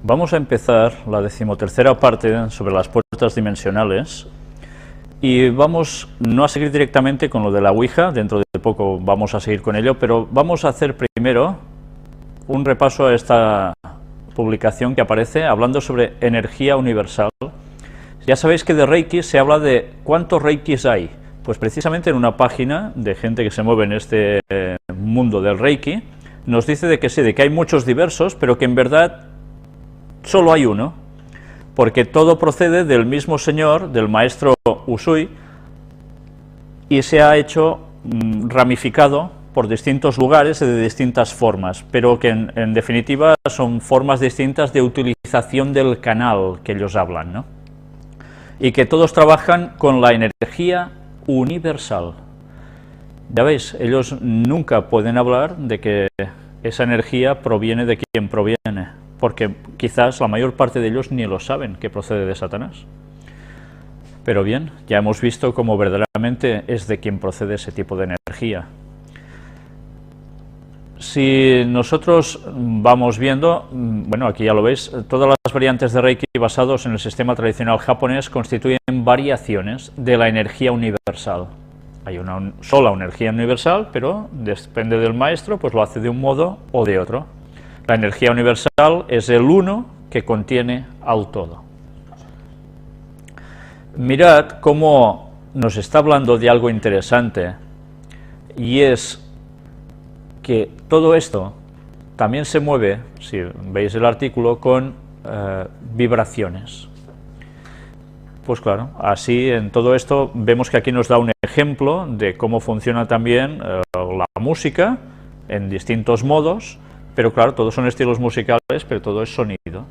Vamos a empezar la 13ª parte sobre las puertas dimensionales y vamos no a seguir directamente con lo de la Ouija, dentro de poco vamos a seguir con ello, pero vamos a hacer primero un repaso a esta publicación que aparece hablando sobre energía universal. Ya sabéis que de Reiki se habla de cuántos Reikis hay, pues precisamente en una página de gente que se mueve en este mundo del Reiki, nos dice de que sí, de que hay muchos diversos, pero que en verdad solo hay uno, porque todo procede del mismo señor, del maestro Usui, y se ha hecho ramificado por distintos lugares y de distintas formas, pero que en definitiva son formas distintas de utilización del canal que ellos hablan, ¿no? Y que todos trabajan con la energía universal. Ya veis, ellos nunca pueden hablar de que esa energía proviene de quien proviene, porque quizás la mayor parte de ellos ni lo saben que procede de Satanás. Pero bien, ya hemos visto cómo verdaderamente es de quien procede ese tipo de energía. Si nosotros vamos viendo, bueno, aquí ya lo veis, todas las variantes de Reiki basados en el sistema tradicional japonés constituyen variaciones de la energía universal. Hay una sola energía universal, pero depende del maestro, pues lo hace de un modo o de otro. La energía universal es el uno que contiene al todo. Mirad cómo nos está hablando de algo interesante, y es que todo esto también se mueve, si veis el artículo, con vibraciones. Pues claro, así en todo esto vemos que aquí nos da un ejemplo de cómo funciona también la música en distintos modos, pero claro, todos son estilos musicales, pero todo es sonido.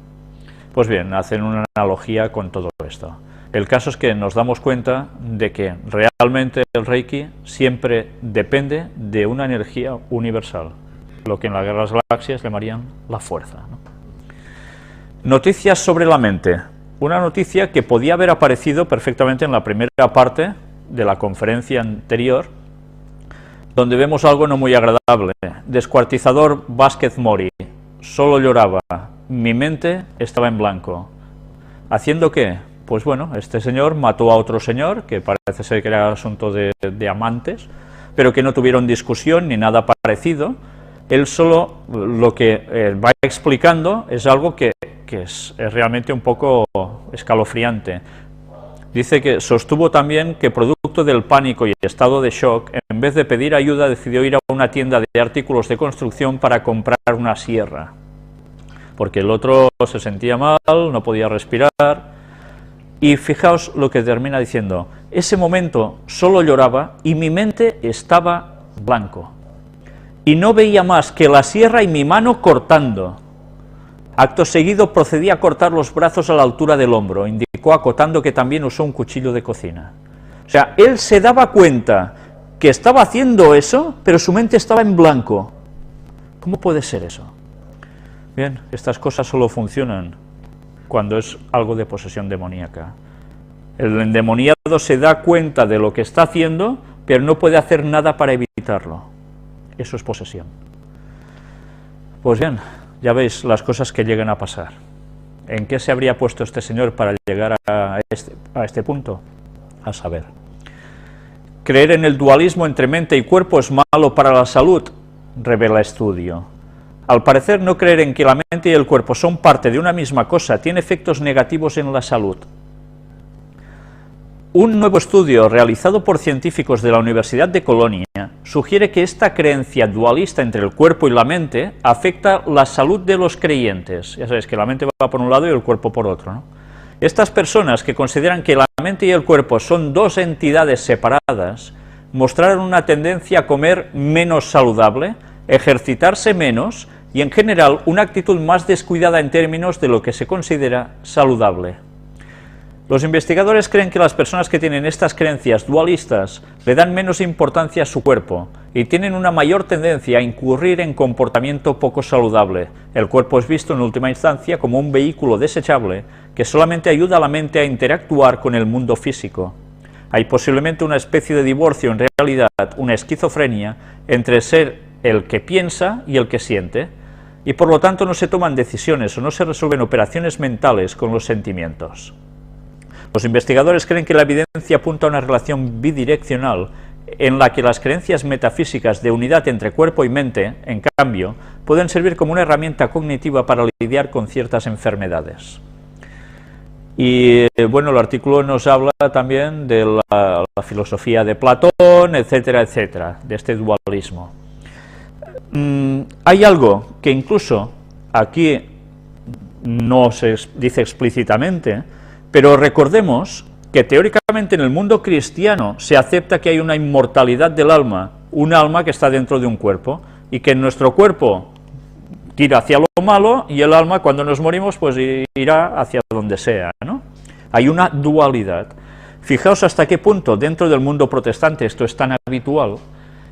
Pues bien, hacen una analogía con todo esto. El caso es que nos damos cuenta de que realmente el Reiki siempre depende de una energía universal, lo que en la Guerra de las Galaxias llamarían la fuerza, ¿no? Noticias sobre la mente. Una noticia que podía haber aparecido perfectamente en la primera parte de la conferencia anterior, donde vemos algo no muy agradable. Descuartizador Vázquez Mori, solo lloraba, mi mente estaba en blanco. ¿Haciendo qué? Pues bueno, este señor mató a otro señor, que parece ser que era asunto de amantes, pero que no tuvieron discusión ni nada parecido. Él solo lo que va explicando es algo que es realmente un poco escalofriante. Dice que sostuvo también que producto del pánico y estado de shock, en vez de pedir ayuda decidió ir a una tienda de artículos de construcción para comprar una sierra, porque el otro se sentía mal, no podía respirar. Y fijaos lo que termina diciendo: ese momento solo lloraba y mi mente estaba blanco, y no veía más que la sierra y mi mano cortando. Acto seguido procedí a cortar los brazos a la altura del hombro, indicó, acotando que también usó un cuchillo de cocina. O sea, él se daba cuenta que estaba haciendo eso, pero su mente estaba en blanco. ¿Cómo puede ser eso? Bien, estas cosas solo funcionan cuando es algo de posesión demoníaca. El endemoniado se da cuenta de lo que está haciendo, pero no puede hacer nada para evitarlo. Eso es posesión. Pues bien, ya veis las cosas que llegan a pasar. ¿En qué se habría puesto este señor para llegar a este punto? A saber. Creer en el dualismo entre mente y cuerpo es malo para la salud, revela estudio. Al parecer, no creer en que la mente y el cuerpo son parte de una misma cosa tiene efectos negativos en la salud. Un nuevo estudio realizado por científicos de la Universidad de Colonia sugiere que esta creencia dualista entre el cuerpo y la mente afecta la salud de los creyentes. Ya sabéis que la mente va por un lado y el cuerpo por otro, ¿no? Estas personas que consideran que la mente y el cuerpo son dos entidades separadas mostraron una tendencia a comer menos saludable, ejercitarse menos y en general una actitud más descuidada en términos de lo que se considera saludable. Los investigadores creen que las personas que tienen estas creencias dualistas le dan menos importancia a su cuerpo y tienen una mayor tendencia a incurrir en comportamiento poco saludable. El cuerpo es visto en última instancia como un vehículo desechable que solamente ayuda a la mente a interactuar con el mundo físico. Hay posiblemente una especie de divorcio, en realidad una esquizofrenia, entre ser el que piensa y el que siente. y por lo tanto no se toman decisiones o no se resuelven operaciones mentales con los sentimientos. Los investigadores creen que la evidencia apunta a una relación bidireccional en la que las creencias metafísicas de unidad entre cuerpo y mente, en cambio, pueden servir como una herramienta cognitiva para lidiar con ciertas enfermedades. Y bueno, el artículo nos habla también de la filosofía de Platón, etcétera, etcétera, de este dualismo. Hay algo que incluso aquí no se dice explícitamente, pero recordemos que teóricamente en el mundo cristiano se acepta que hay una inmortalidad del alma, un alma que está dentro de un cuerpo, y que nuestro cuerpo tira hacia lo malo y el alma, cuando nos morimos, pues irá hacia donde sea, ¿no? Hay una dualidad. Fijaos hasta qué punto dentro del mundo protestante esto es tan habitual,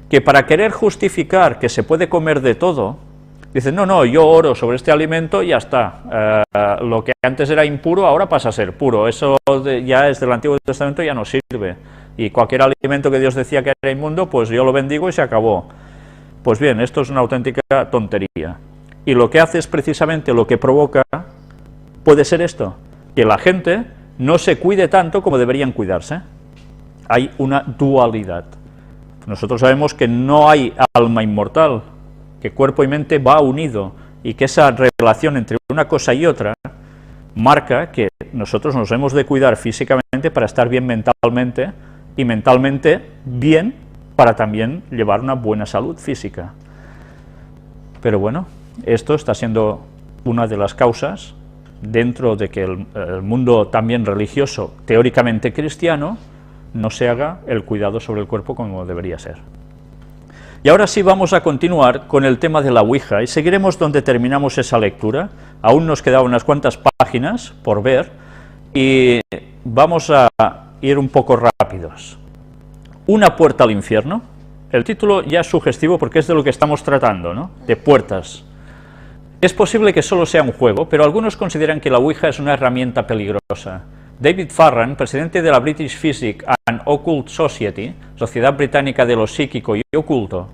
que para querer justificar que se puede comer de todo, dicen, no, yo oro sobre este alimento y ya está. Lo que antes era impuro ahora pasa a ser puro. Eso ya es del Antiguo Testamento, ya no sirve. Y cualquier alimento que Dios decía que era inmundo, pues yo lo bendigo y se acabó. Pues bien, esto es una auténtica tontería. Y lo que hace es precisamente lo que provoca, puede ser esto, que la gente no se cuide tanto como deberían cuidarse. Hay una dualidad. Nosotros sabemos que no hay alma inmortal, que cuerpo y mente va unido, y que esa relación entre una cosa y otra marca que nosotros nos hemos de cuidar físicamente para estar bien mentalmente, y mentalmente bien para también llevar una buena salud física. Pero bueno, esto está siendo una de las causas dentro de que el mundo también religioso, teóricamente cristiano, no se haga el cuidado sobre el cuerpo como debería ser. Y ahora sí vamos a continuar con el tema de la Ouija y seguiremos donde terminamos esa lectura. Aún nos quedan unas cuantas páginas por ver y vamos a ir un poco rápidos. Una puerta al infierno. El título ya es sugestivo porque es de lo que estamos tratando, ¿no? De puertas. Es posible que solo sea un juego, pero algunos consideran que la Ouija es una herramienta peligrosa. David Farran, presidente de la British Psychic and Occult Society, Sociedad Británica de lo Psíquico y Oculto,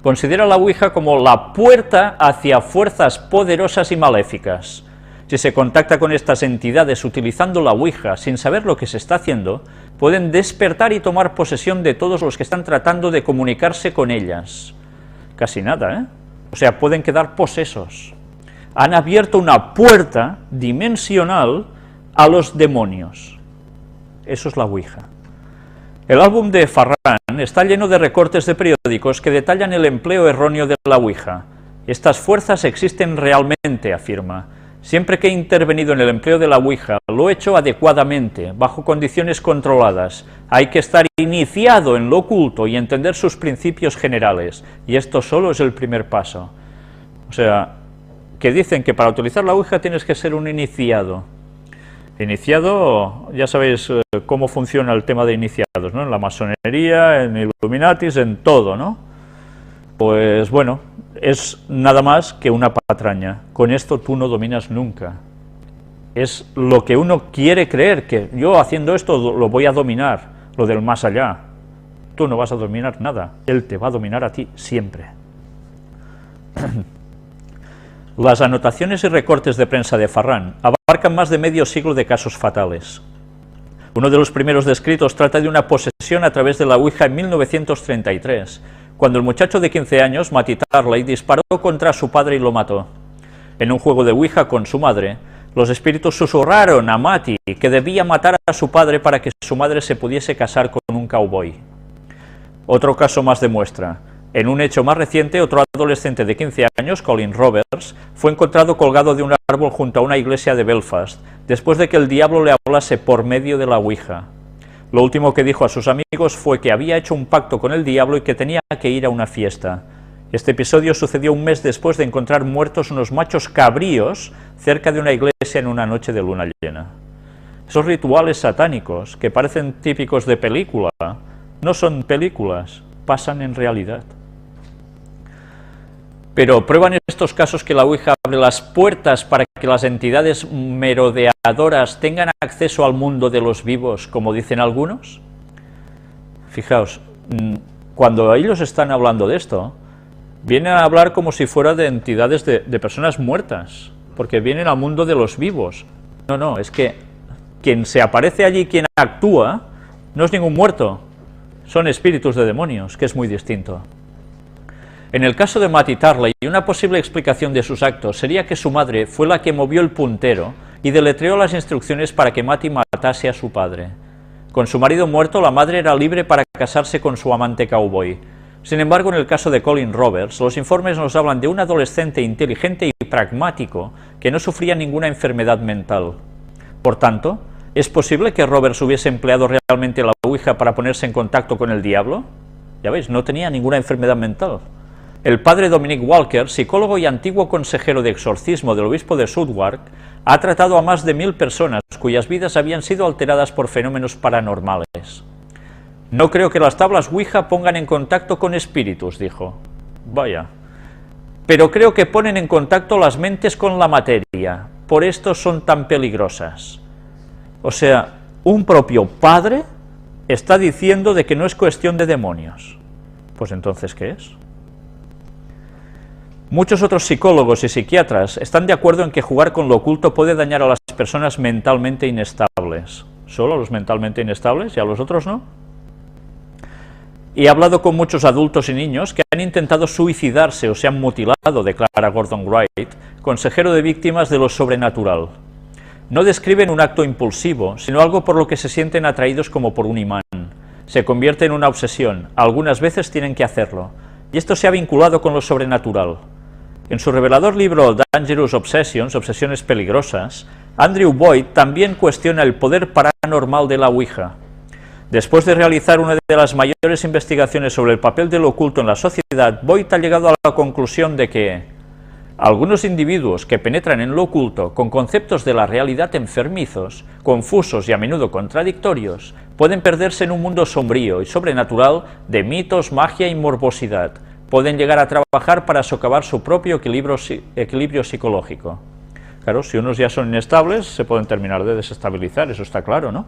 considera la Ouija como la puerta hacia fuerzas poderosas y maléficas. Si se contacta con estas entidades utilizando la Ouija sin saber lo que se está haciendo, pueden despertar y tomar posesión de todos los que están tratando de comunicarse con ellas. Casi nada, ¿eh? O sea, pueden quedar posesos. Han abierto una puerta dimensional a los demonios. Eso es la Ouija. El álbum de Farran está lleno de recortes de periódicos que detallan el empleo erróneo de la Ouija. Estas fuerzas existen realmente, afirma. Siempre que he intervenido en el empleo de la Ouija, lo he hecho adecuadamente, bajo condiciones controladas. Hay que estar iniciado en lo oculto y entender sus principios generales, y esto solo es el primer paso. O sea, que dicen que para utilizar la Ouija tienes que ser un iniciado. Iniciado, ya sabéis cómo funciona el tema de iniciados, ¿no? En la masonería, en Illuminatis, en todo, ¿no? Pues bueno, es nada más que una patraña. Con esto tú no dominas nunca. Es lo que uno quiere creer, que yo haciendo esto lo voy a dominar, lo del más allá. Tú no vas a dominar nada, él te va a dominar a ti siempre. Las anotaciones y recortes de prensa de Farran abarcan más de medio siglo de casos fatales. Uno de los primeros descritos trata de una posesión a través de la Ouija en 1933, cuando el muchacho de 15 años, Matty Tarley, disparó contra su padre y lo mató. En un juego de Ouija con su madre, los espíritus susurraron a Matty que debía matar a su padre para que su madre se pudiese casar con un cowboy. Otro caso más demuestra. En un hecho más reciente, otro adolescente de 15 años, Colin Roberts, fue encontrado colgado de un árbol junto a una iglesia de Belfast, después de que el diablo le hablase por medio de la Ouija. Lo último que dijo a sus amigos fue que había hecho un pacto con el diablo y que tenía que ir a una fiesta. Este episodio sucedió un mes después de encontrar muertos unos machos cabríos cerca de una iglesia en una noche de luna llena. Esos rituales satánicos, que parecen típicos de película, no son películas, pasan en realidad. Pero prueban estos casos que la Ouija abre las puertas para que las entidades merodeadoras tengan acceso al mundo de los vivos, como dicen algunos. Fijaos, cuando ellos están hablando de esto, Vienen a hablar como si fuera de entidades de personas muertas, porque vienen al mundo de los vivos. No, no, es que quien se aparece allí, quien actúa, no es ningún muerto, son espíritus de demonios, que es muy distinto. En el caso de Matty Tarley, una posible explicación de sus actos sería que su madre fue la que movió el puntero y deletreó las instrucciones para que Matty matase a su padre. Con su marido muerto, la madre era libre para casarse con su amante cowboy. Sin embargo, en el caso de Colin Roberts, los informes nos hablan de un adolescente inteligente y pragmático que no sufría ninguna enfermedad mental. Por tanto, ¿es posible que Roberts hubiese empleado realmente la Ouija para ponerse en contacto con el diablo? Ya veis, no tenía ninguna enfermedad mental. El padre Dominic Walker, psicólogo y antiguo consejero de exorcismo del obispo de Southwark, ha tratado a más de 1000 personas cuyas vidas habían sido alteradas por fenómenos paranormales. No creo que las tablas Ouija pongan en contacto con espíritus, dijo. Vaya. Pero creo que ponen en contacto las mentes con la materia, por esto son tan peligrosas. O sea, un propio padre está diciendo de que no es cuestión de demonios. Pues entonces, ¿qué es? Muchos otros psicólogos y psiquiatras están de acuerdo en que jugar con lo oculto puede dañar a las personas mentalmente inestables. ¿Solo a los mentalmente inestables y a los otros no? Y he hablado con muchos adultos y niños que han intentado suicidarse o se han mutilado, declara Gordon Wright, consejero de víctimas de lo sobrenatural. No describen un acto impulsivo, sino algo por lo que se sienten atraídos como por un imán. Se convierte en una obsesión, algunas veces tienen que hacerlo, y esto se ha vinculado con lo sobrenatural. En su revelador libro Dangerous Obsessions, Obsesiones Peligrosas, Andrew Boyd también cuestiona el poder paranormal de la Ouija. Después de realizar una de las mayores investigaciones sobre el papel del oculto en la sociedad, Boyd ha llegado a la conclusión de que algunos individuos que penetran en lo oculto con conceptos de la realidad enfermizos, confusos y a menudo contradictorios, pueden perderse en un mundo sombrío y sobrenatural de mitos, magia y morbosidad. Pueden llegar a trabajar para socavar su propio equilibrio psicológico. Claro, si unos ya son inestables, se pueden terminar de desestabilizar, eso está claro, ¿no?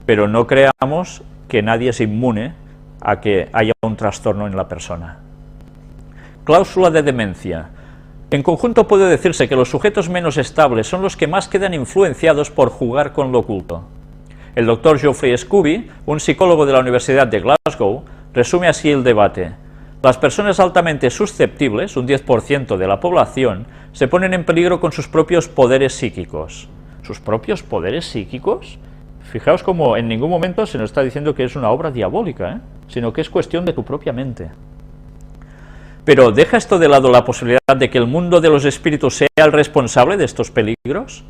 Pero no creamos que nadie es inmune a que haya un trastorno en la persona. Cláusula de demencia. En conjunto puede decirse que los sujetos menos estables son los que más quedan influenciados por jugar con lo oculto. El doctor Geoffrey Scooby, un psicólogo de la Universidad de Glasgow, resume así el debate. Las personas altamente susceptibles, un 10% de la población, se ponen en peligro con sus propios poderes psíquicos. ¿Sus propios poderes psíquicos? Fijaos como en ningún momento se nos está diciendo que es una obra diabólica, sino que es cuestión de tu propia mente. Pero ¿deja esto de lado la posibilidad de que el mundo de los espíritus sea el responsable de estos peligros?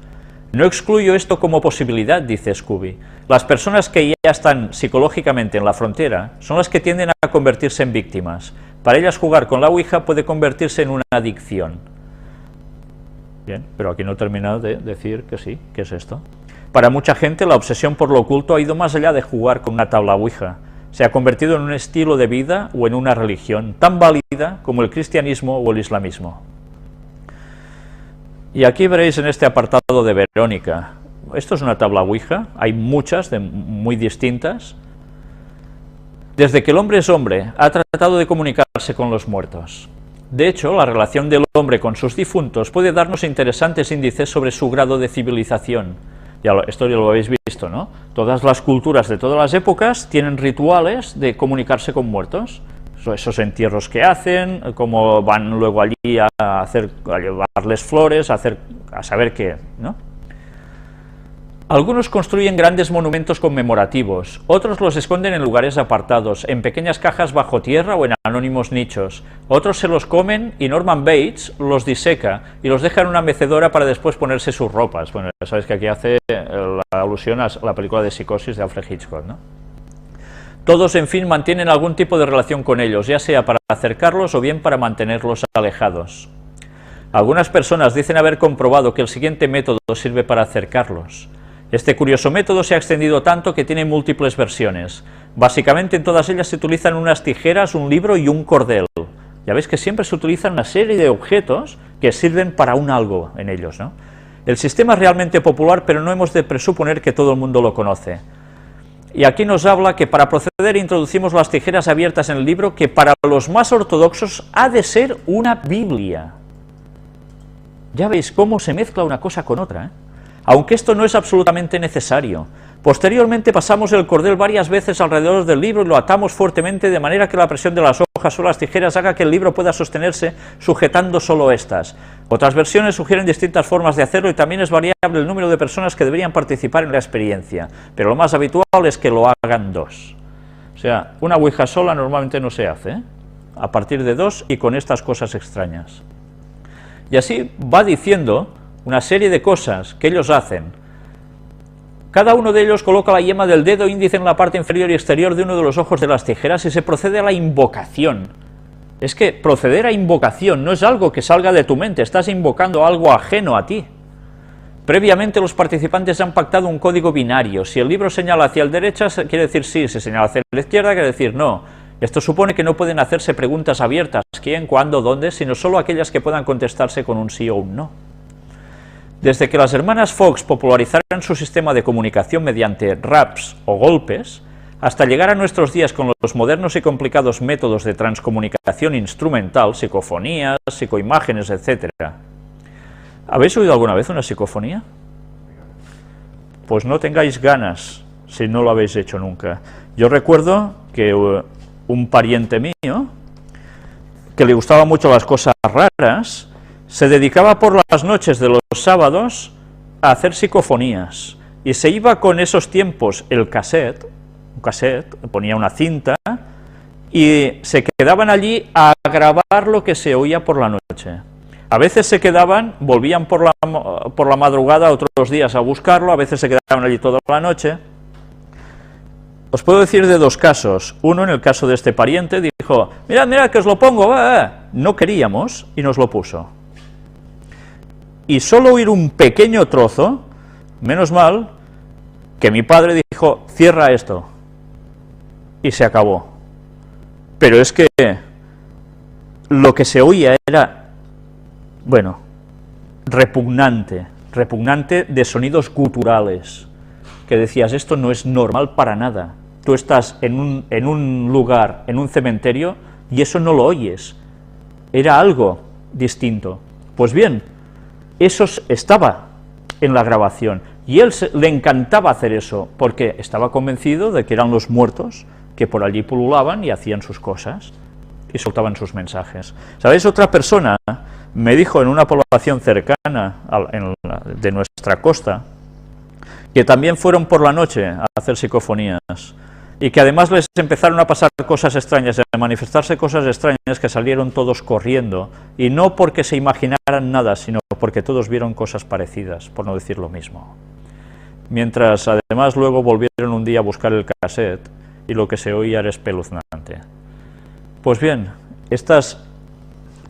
No excluyo esto como posibilidad, dice Scooby. Las personas que ya están psicológicamente en la frontera son las que tienden a convertirse en víctimas. Para ellas jugar con la Ouija puede convertirse en una adicción. Bien, pero aquí no he terminado de decir que sí, ¿qué es esto? Para mucha gente la obsesión por lo oculto ha ido más allá de jugar con una tabla Ouija. Se ha convertido en un estilo de vida o en una religión tan válida como el cristianismo o el islamismo. Y aquí veréis en este apartado de Verónica, esto es una tabla Ouija, hay muchas, muy distintas. Desde que el hombre es hombre, ha tratado de comunicarse con los muertos. De hecho, la relación del hombre con sus difuntos puede darnos interesantes índices sobre su grado de civilización. Esto ya lo habéis visto, ¿no? Todas las culturas de todas las épocas tienen rituales de comunicarse con muertos. Esos entierros que hacen, cómo van luego allí a llevarles flores, a saber qué, ¿no? Algunos construyen grandes monumentos conmemorativos, otros los esconden en lugares apartados, en pequeñas cajas bajo tierra o en anónimos nichos. Otros se los comen y Norman Bates los diseca y los deja en una mecedora para después ponerse sus ropas. Bueno, ya sabéis que aquí hace la alusión a la película de Psicosis de Alfred Hitchcock, ¿no? Todos, en fin, mantienen algún tipo de relación con ellos, ya sea para acercarlos o bien para mantenerlos alejados. Algunas personas dicen haber comprobado que el siguiente método sirve para acercarlos. Este curioso método se ha extendido tanto que tiene múltiples versiones. Básicamente en todas ellas se utilizan unas tijeras, un libro y un cordel. Ya veis que siempre se utilizan una serie de objetos que sirven para un algo en ellos, ¿no? El sistema es realmente popular, pero no hemos de presuponer que todo el mundo lo conoce. Y aquí nos habla que para proceder introducimos las tijeras abiertas en el libro, que para los más ortodoxos ha de ser una Biblia. Ya veis cómo se mezcla una cosa con otra, ¿eh? Aunque esto no es absolutamente necesario. Posteriormente pasamos el cordel varias veces alrededor del libro y lo atamos fuertemente de manera que la presión de las hojas o las tijeras haga que el libro pueda sostenerse sujetando solo estas. Otras versiones sugieren distintas formas de hacerlo y también es variable el número de personas que deberían participar en la experiencia, pero lo más habitual es que lo hagan 2. O sea, una ouija sola normalmente no se hace, ¿eh? A partir de 2 y con estas cosas extrañas. Y así va diciendo una serie de cosas que ellos hacen. Cada uno de ellos coloca la yema del dedo índice en la parte inferior y exterior de uno de los ojos de las tijeras y se procede a la invocación. Es que proceder a invocación no es algo que salga de tu mente, estás invocando algo ajeno a ti. Previamente los participantes han pactado un código binario. Si el libro señala hacia la derecha, quiere decir sí, si señala hacia la izquierda, quiere decir no. Esto supone que no pueden hacerse preguntas abiertas, quién, cuándo, dónde, sino solo aquellas que puedan contestarse con un sí o un no. Desde que las hermanas Fox popularizaron su sistema de comunicación mediante raps o golpes, hasta llegar a nuestros días con los modernos y complicados métodos de transcomunicación instrumental, psicofonías, psicoimágenes, etc. ¿Habéis oído alguna vez una psicofonía? Pues no tengáis ganas, si no lo habéis hecho nunca. Yo recuerdo que un pariente mío, que le gustaban mucho las cosas raras, se dedicaba por las noches de los sábados a hacer psicofonías, y se iba con esos tiempos un cassette, ponía una cinta, y se quedaban allí a grabar lo que se oía por la noche. A veces se quedaban, volvían por la madrugada otros días a buscarlo, a veces se quedaban allí toda la noche. Os puedo decir de 2 casos. Uno, en el caso de este pariente, dijo, mirad, que os lo pongo, no queríamos, y nos lo puso. Y solo oír un pequeño trozo, menos mal, que mi padre dijo, cierra esto, y se acabó. Pero es que lo que se oía era, bueno, repugnante de sonidos guturales, que decías, esto no es normal para nada. Tú estás en un lugar, en un cementerio, y eso no lo oyes. Era algo distinto. Pues bien, eso estaba en la grabación, y él le encantaba hacer eso, porque estaba convencido de que eran los muertos que por allí pululaban y hacían sus cosas, y soltaban sus mensajes. ¿Sabéis? Otra persona me dijo en una población cercana de nuestra costa, que también fueron por la noche a hacer psicofonías, y que además les empezaron a pasar cosas extrañas, a manifestarse cosas extrañas, que salieron todos corriendo, y no porque se imaginaran nada, sino porque todos vieron cosas parecidas, por no decir lo mismo. Mientras además luego volvieron un día a buscar el cassette, y lo que se oía era espeluznante. Pues bien, estas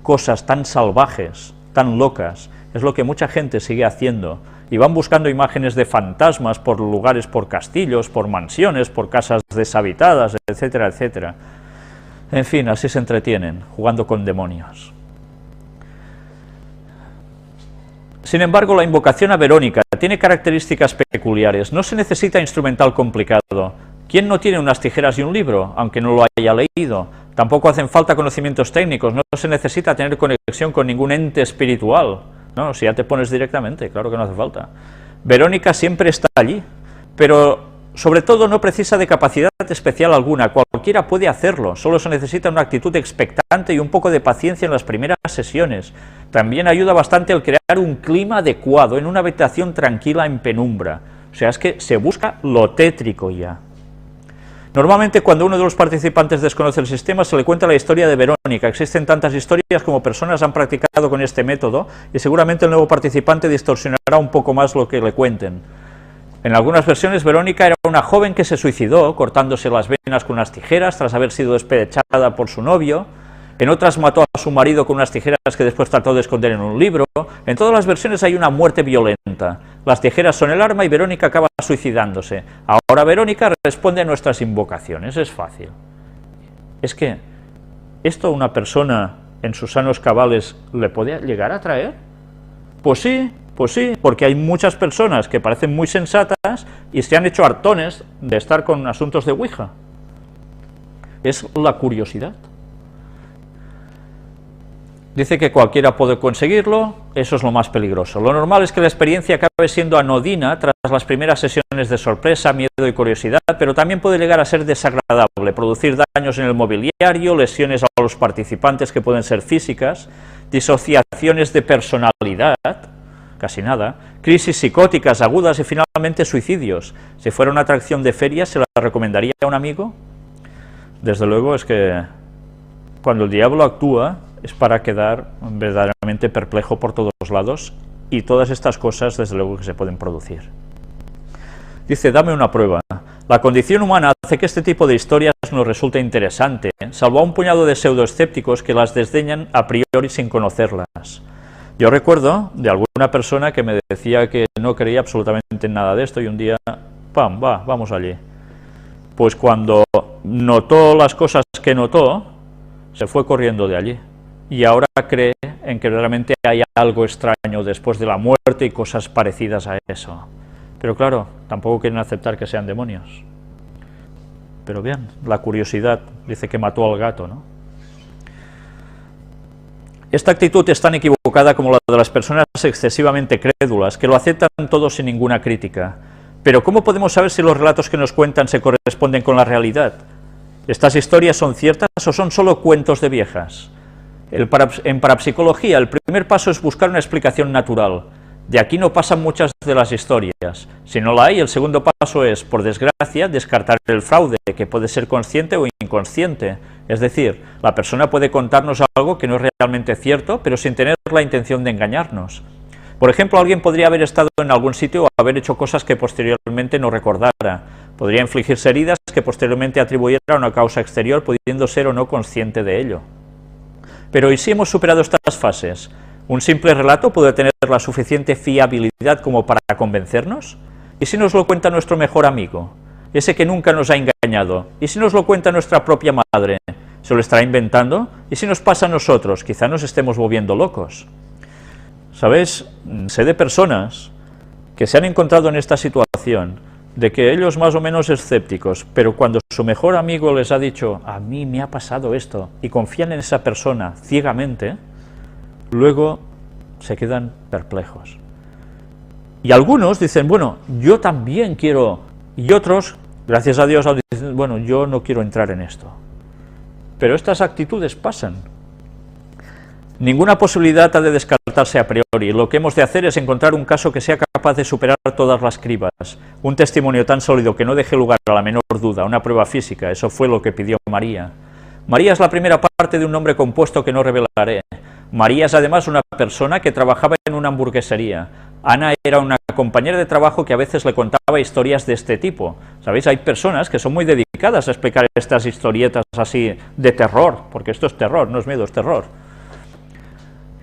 cosas tan salvajes, tan locas, es lo que mucha gente sigue haciendo, y van buscando imágenes de fantasmas por lugares, por castillos, por mansiones, por casas deshabitadas, etcétera, etcétera. En fin, así se entretienen, jugando con demonios. Sin embargo, la invocación a Verónica tiene características peculiares. No se necesita instrumental complicado. ¿Quién no tiene unas tijeras y un libro, aunque no lo haya leído? Tampoco hacen falta conocimientos técnicos, no se necesita tener conexión con ningún ente espiritual. No, si ya te pones directamente, claro que no hace falta. Verónica siempre está allí, pero sobre todo no precisa de capacidad especial alguna, cualquiera puede hacerlo, solo se necesita una actitud expectante y un poco de paciencia en las primeras sesiones. También ayuda bastante el crear un clima adecuado en una habitación tranquila en penumbra, o sea, es que se busca lo tétrico ya. Normalmente cuando uno de los participantes desconoce el sistema se le cuenta la historia de Verónica. Existen tantas historias como personas han practicado con este método y seguramente el nuevo participante distorsionará un poco más lo que le cuenten. En algunas versiones Verónica era una joven que se suicidó cortándose las venas con unas tijeras tras haber sido despechada por su novio. En otras mató a su marido con unas tijeras que después trató de esconder en un libro. En todas las versiones hay una muerte violenta. Las tijeras son el arma y Verónica acaba suicidándose. Ahora Verónica responde a nuestras invocaciones, es fácil. Es que, ¿esto a una persona en sus sanos cabales le puede llegar a traer? Pues sí, Pues sí, porque hay muchas personas que parecen muy sensatas y se han hecho hartones de estar con asuntos de Ouija. Es la curiosidad. Dice que cualquiera puede conseguirlo, eso es lo más peligroso. Lo normal es que la experiencia acabe siendo anodina tras las primeras sesiones de sorpresa, miedo y curiosidad, pero también puede llegar a ser desagradable, producir daños en el mobiliario, lesiones a los participantes que pueden ser físicas, disociaciones de personalidad, casi nada, crisis psicóticas agudas y finalmente suicidios. Si fuera una atracción de feria, ¿se la recomendaría a un amigo? Desde luego es que cuando el diablo actúa es para quedar verdaderamente perplejo por todos lados, y todas estas cosas desde luego que se pueden producir. Dice, dame una prueba. La condición humana hace que este tipo de historias nos resulte interesante, salvo a un puñado de pseudoescépticos que las desdeñan a priori sin conocerlas. Yo recuerdo de alguna persona que me decía que no creía absolutamente en nada de esto, y un día, ¡pam!, vamos allí. Pues cuando notó las cosas que notó, se fue corriendo de allí. Y ahora cree en que realmente hay algo extraño después de la muerte y cosas parecidas a eso. Pero claro, tampoco quieren aceptar que sean demonios. Pero bien, la curiosidad dice que mató al gato, ¿no? Esta actitud es tan equivocada como la de las personas excesivamente crédulas, que lo aceptan todo sin ninguna crítica. Pero ¿cómo podemos saber si los relatos que nos cuentan se corresponden con la realidad? ¿Estas historias son ciertas o son solo cuentos de viejas? En parapsicología, el primer paso es buscar una explicación natural. De aquí no pasan muchas de las historias. Si no la hay, el segundo paso es, por desgracia, descartar el fraude, que puede ser consciente o inconsciente. Es decir, la persona puede contarnos algo que no es realmente cierto, pero sin tener la intención de engañarnos. Por ejemplo, alguien podría haber estado en algún sitio o haber hecho cosas que posteriormente no recordara. Podría infligirse heridas que posteriormente atribuyera a una causa exterior, pudiendo ser o no consciente de ello. Pero ¿y si hemos superado estas fases? ¿Un simple relato puede tener la suficiente fiabilidad como para convencernos? ¿Y si nos lo cuenta nuestro mejor amigo? Ese que nunca nos ha engañado. ¿Y si nos lo cuenta nuestra propia madre? ¿Se lo estará inventando? ¿Y si nos pasa a nosotros? Quizá nos estemos volviendo locos. ¿Sabéis? Sé de personas que se han encontrado en esta situación, de que ellos más o menos escépticos, pero cuando su mejor amigo les ha dicho, a mí me ha pasado esto, y confían en esa persona ciegamente, luego se quedan perplejos. Y algunos dicen, bueno, yo también quiero, y otros, gracias a Dios, dicen, bueno, yo no quiero entrar en esto. Pero estas actitudes pasan. Ninguna posibilidad ha de descartarse a priori. Lo que hemos de hacer es encontrar un caso que sea capaz de superar todas las cribas, un testimonio tan sólido que no deje lugar a la menor duda, una prueba física. Eso fue lo que pidió María. María es la primera parte de un nombre compuesto que no revelaré. María es además una persona que trabajaba en una hamburguesería. Ana era una compañera de trabajo que a veces le contaba historias de este tipo. ¿Sabéis? Hay personas que son muy dedicadas a explicar estas historietas así de terror, porque esto es terror, no es miedo, es terror.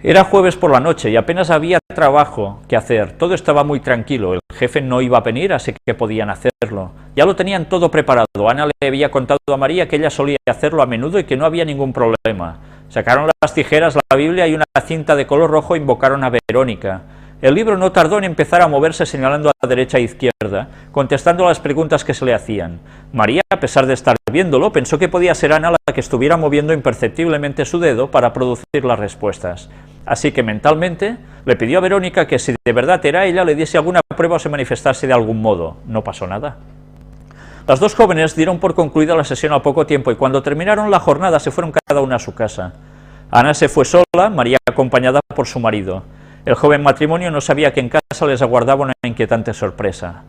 Era jueves por la noche y apenas había trabajo que hacer, todo estaba muy tranquilo, el jefe no iba a venir, así que podían hacerlo. Ya lo tenían todo preparado, Ana le había contado a María que ella solía hacerlo a menudo y que no había ningún problema. Sacaron las tijeras, la Biblia y una cinta de color rojo e invocaron a Verónica. El libro no tardó en empezar a moverse señalando a derecha e izquierda, contestando a las preguntas que se le hacían. María, a pesar de estar viéndolo, pensó que podía ser Ana la que estuviera moviendo imperceptiblemente su dedo para producir las respuestas. Así que mentalmente le pidió a Verónica que si de verdad era ella le diese alguna prueba o se manifestase de algún modo. No pasó nada. Las dos jóvenes dieron por concluida la sesión al poco tiempo y cuando terminaron la jornada se fueron cada una a su casa. Ana se fue sola, María acompañada por su marido. El joven matrimonio no sabía que en casa les aguardaba una inquietante sorpresa.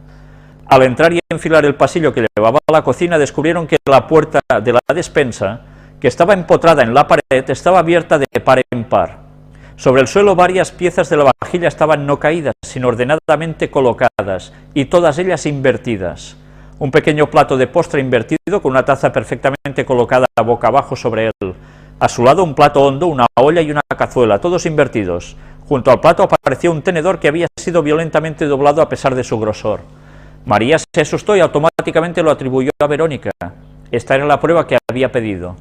Al entrar y enfilar el pasillo que llevaba a la cocina descubrieron que la puerta de la despensa, que estaba empotrada en la pared, estaba abierta de par en par. Sobre el suelo varias piezas de la vajilla estaban no caídas, sino ordenadamente colocadas, y todas ellas invertidas. Un pequeño plato de postre invertido con una taza perfectamente colocada boca abajo sobre él. A su lado un plato hondo, una olla y una cazuela, todos invertidos. Junto al plato apareció un tenedor que había sido violentamente doblado a pesar de su grosor. María se asustó y automáticamente lo atribuyó a Verónica. Esta era la prueba que había pedido.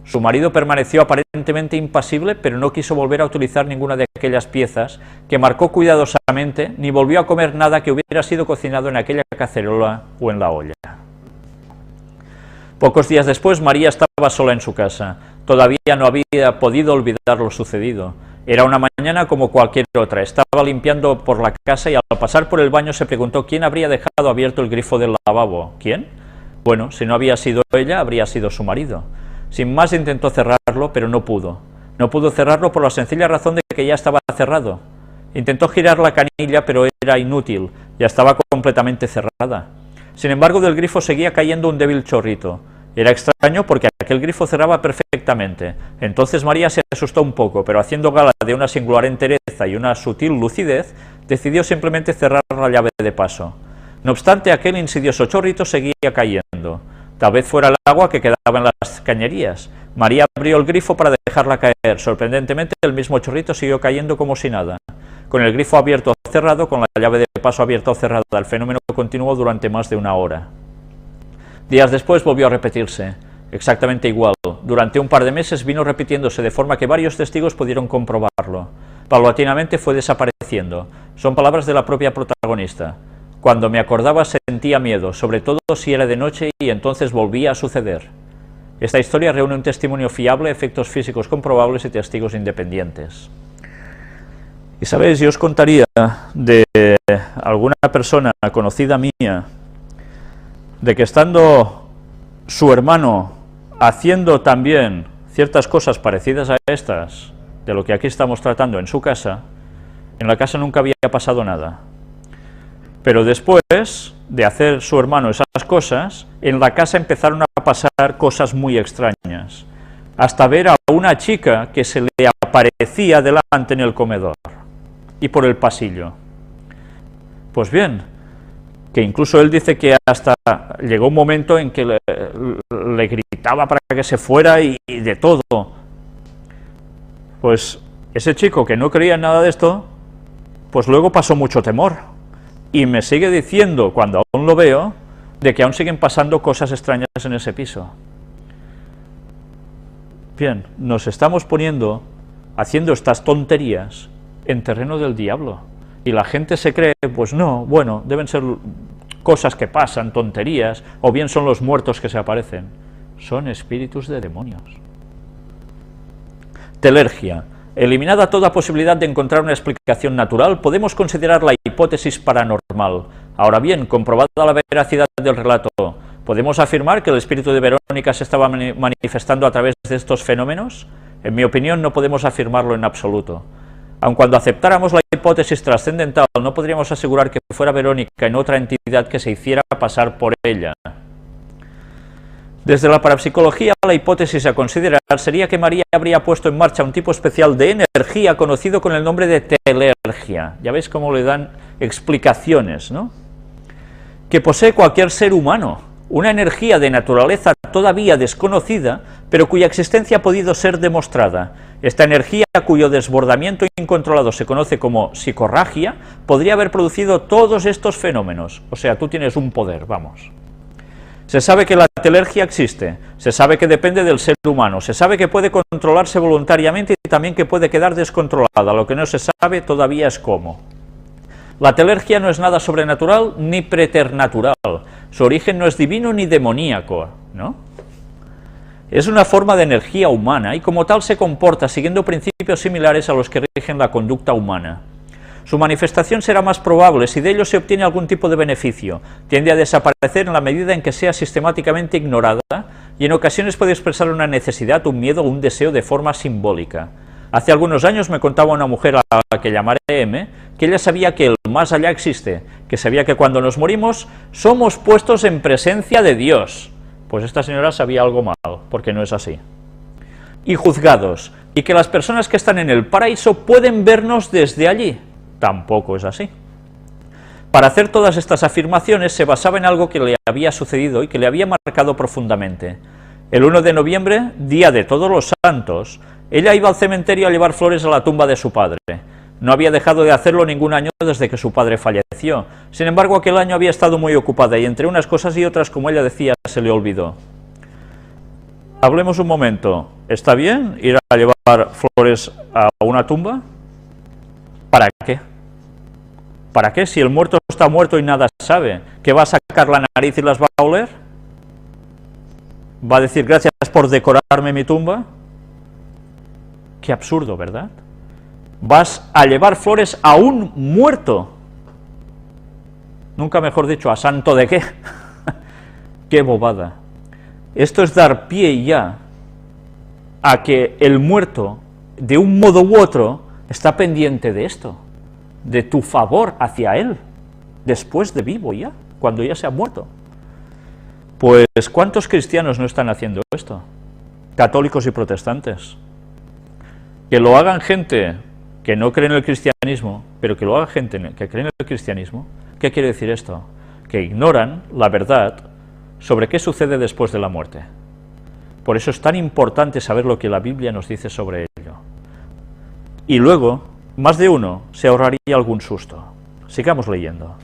Su marido permaneció aparentemente impasible, pero no quiso volver a utilizar ninguna de aquellas piezas que marcó cuidadosamente, ni volvió a comer nada que hubiera sido cocinado en aquella cacerola o en la olla. Pocos días después, María estaba sola en su casa. Todavía no había podido olvidar lo sucedido. Era una mañana como cualquier otra. Estaba limpiando por la casa y al pasar por el baño se preguntó quién habría dejado abierto el grifo del lavabo. ¿Quién? Bueno, si no había sido ella, habría sido su marido. Sin más intentó cerrarlo, pero no pudo. No pudo cerrarlo por la sencilla razón de que ya estaba cerrado. Intentó girar la canilla, pero era inútil, ya estaba completamente cerrada. Sin embargo, del grifo seguía cayendo un débil chorrito. Era extraño porque aquel grifo cerraba perfectamente. Entonces María se asustó un poco, pero haciendo gala de una singular entereza y una sutil lucidez, decidió simplemente cerrar la llave de paso. No obstante, aquel insidioso chorrito seguía cayendo. Tal vez fuera el agua que quedaba en las cañerías. María abrió el grifo para dejarla caer. Sorprendentemente, el mismo chorrito siguió cayendo como si nada. Con el grifo abierto o cerrado, con la llave de paso abierta o cerrada, el fenómeno continuó durante más de una hora. Días después volvió a repetirse, exactamente igual. Durante un par de meses vino repitiéndose de forma que varios testigos pudieron comprobarlo. Paulatinamente fue desapareciendo. Son palabras de la propia protagonista. Cuando me acordaba sentía miedo, sobre todo si era de noche, y entonces volvía a suceder. Esta historia reúne un testimonio fiable, efectos físicos comprobables y testigos independientes. Y sabéis, yo os contaría de alguna persona conocida mía, de que estando su hermano haciendo también ciertas cosas parecidas a estas, de lo que aquí estamos tratando en su casa, en la casa nunca había pasado nada. Pero después de hacer su hermano esas cosas, en la casa empezaron a pasar cosas muy extrañas, hasta ver a una chica que se le aparecía delante en el comedor y por el pasillo. Pues bien, que incluso él dice que hasta llegó un momento en que le gritaba para que se fuera y de todo. Pues ese chico que no creía en nada de esto, pues luego pasó mucho temor. Y me sigue diciendo, cuando aún lo veo, de que aún siguen pasando cosas extrañas en ese piso. Bien, nos estamos poniendo, haciendo estas tonterías en terreno del diablo. Y la gente se cree, pues no, bueno, deben ser cosas que pasan, tonterías, o bien son los muertos que se aparecen. Son espíritus de demonios. Telergia. Eliminada toda posibilidad de encontrar una explicación natural, podemos considerar la hipótesis paranormal. Ahora bien, comprobada la veracidad del relato, ¿podemos afirmar que el espíritu de Verónica se estaba manifestando a través de estos fenómenos? En mi opinión, no podemos afirmarlo en absoluto. Aun cuando aceptáramos la hipótesis trascendental, no podríamos asegurar que fuera Verónica en otra entidad que se hiciera pasar por ella. Desde la parapsicología, la hipótesis a considerar sería que María habría puesto en marcha un tipo especial de energía conocido con el nombre de telergia. Ya veis cómo le dan explicaciones, ¿no? Que posee cualquier ser humano, una energía de naturaleza todavía desconocida, pero cuya existencia ha podido ser demostrada. Esta energía, cuyo desbordamiento incontrolado se conoce como psicorragia, podría haber producido todos estos fenómenos. O sea, tú tienes un poder, vamos. Se sabe que la telergia existe, se sabe que depende del ser humano, se sabe que puede controlarse voluntariamente y también que puede quedar descontrolada. Lo que no se sabe todavía es cómo. La telergia no es nada sobrenatural ni preternatural. Su origen no es divino ni demoníaco, ¿no? Es una forma de energía humana y como tal se comporta siguiendo principios similares a los que rigen la conducta humana. Su manifestación será más probable si de ello se obtiene algún tipo de beneficio. Tiende a desaparecer en la medida en que sea sistemáticamente ignorada y en ocasiones puede expresar una necesidad, un miedo o un deseo de forma simbólica. Hace algunos años me contaba una mujer a la que llamaré M, que ella sabía que el más allá existe, que sabía que cuando nos morimos somos puestos en presencia de Dios. Pues esta señora sabía algo mal, porque no es así. Y juzgados, y que las personas que están en el paraíso pueden vernos desde allí. Tampoco es así. Para hacer todas estas afirmaciones se basaba en algo que le había sucedido y que le había marcado profundamente. El 1 de noviembre, día de Todos los Santos, ella iba al cementerio a llevar flores a la tumba de su padre. No había dejado de hacerlo ningún año desde que su padre falleció. Sin embargo, aquel año había estado muy ocupada y entre unas cosas y otras, como ella decía, se le olvidó. Hablemos un momento. ¿Está bien ir a llevar flores a una tumba? ¿Para qué? ¿Para qué? Si el muerto está muerto y nada sabe, ¿qué va a sacar la nariz y las va a oler? ¿Va a decir gracias por decorarme mi tumba? Qué absurdo, ¿verdad? Vas a llevar flores a un muerto. Nunca mejor dicho, ¿a santo de qué? Qué bobada. Esto es dar pie ya a que el muerto, de un modo u otro, está pendiente de esto, de tu favor hacia él, después de vivo ya, cuando ya se ha muerto. Pues, ¿cuántos cristianos no están haciendo esto? Católicos y protestantes. Que lo hagan gente que no cree en el cristianismo, pero que lo haga gente que cree en el cristianismo. ¿Qué quiere decir esto? Que ignoran la verdad sobre qué sucede después de la muerte. Por eso es tan importante saber lo que la Biblia nos dice sobre ello. Y luego, más de uno se ahorraría algún susto. Sigamos leyendo.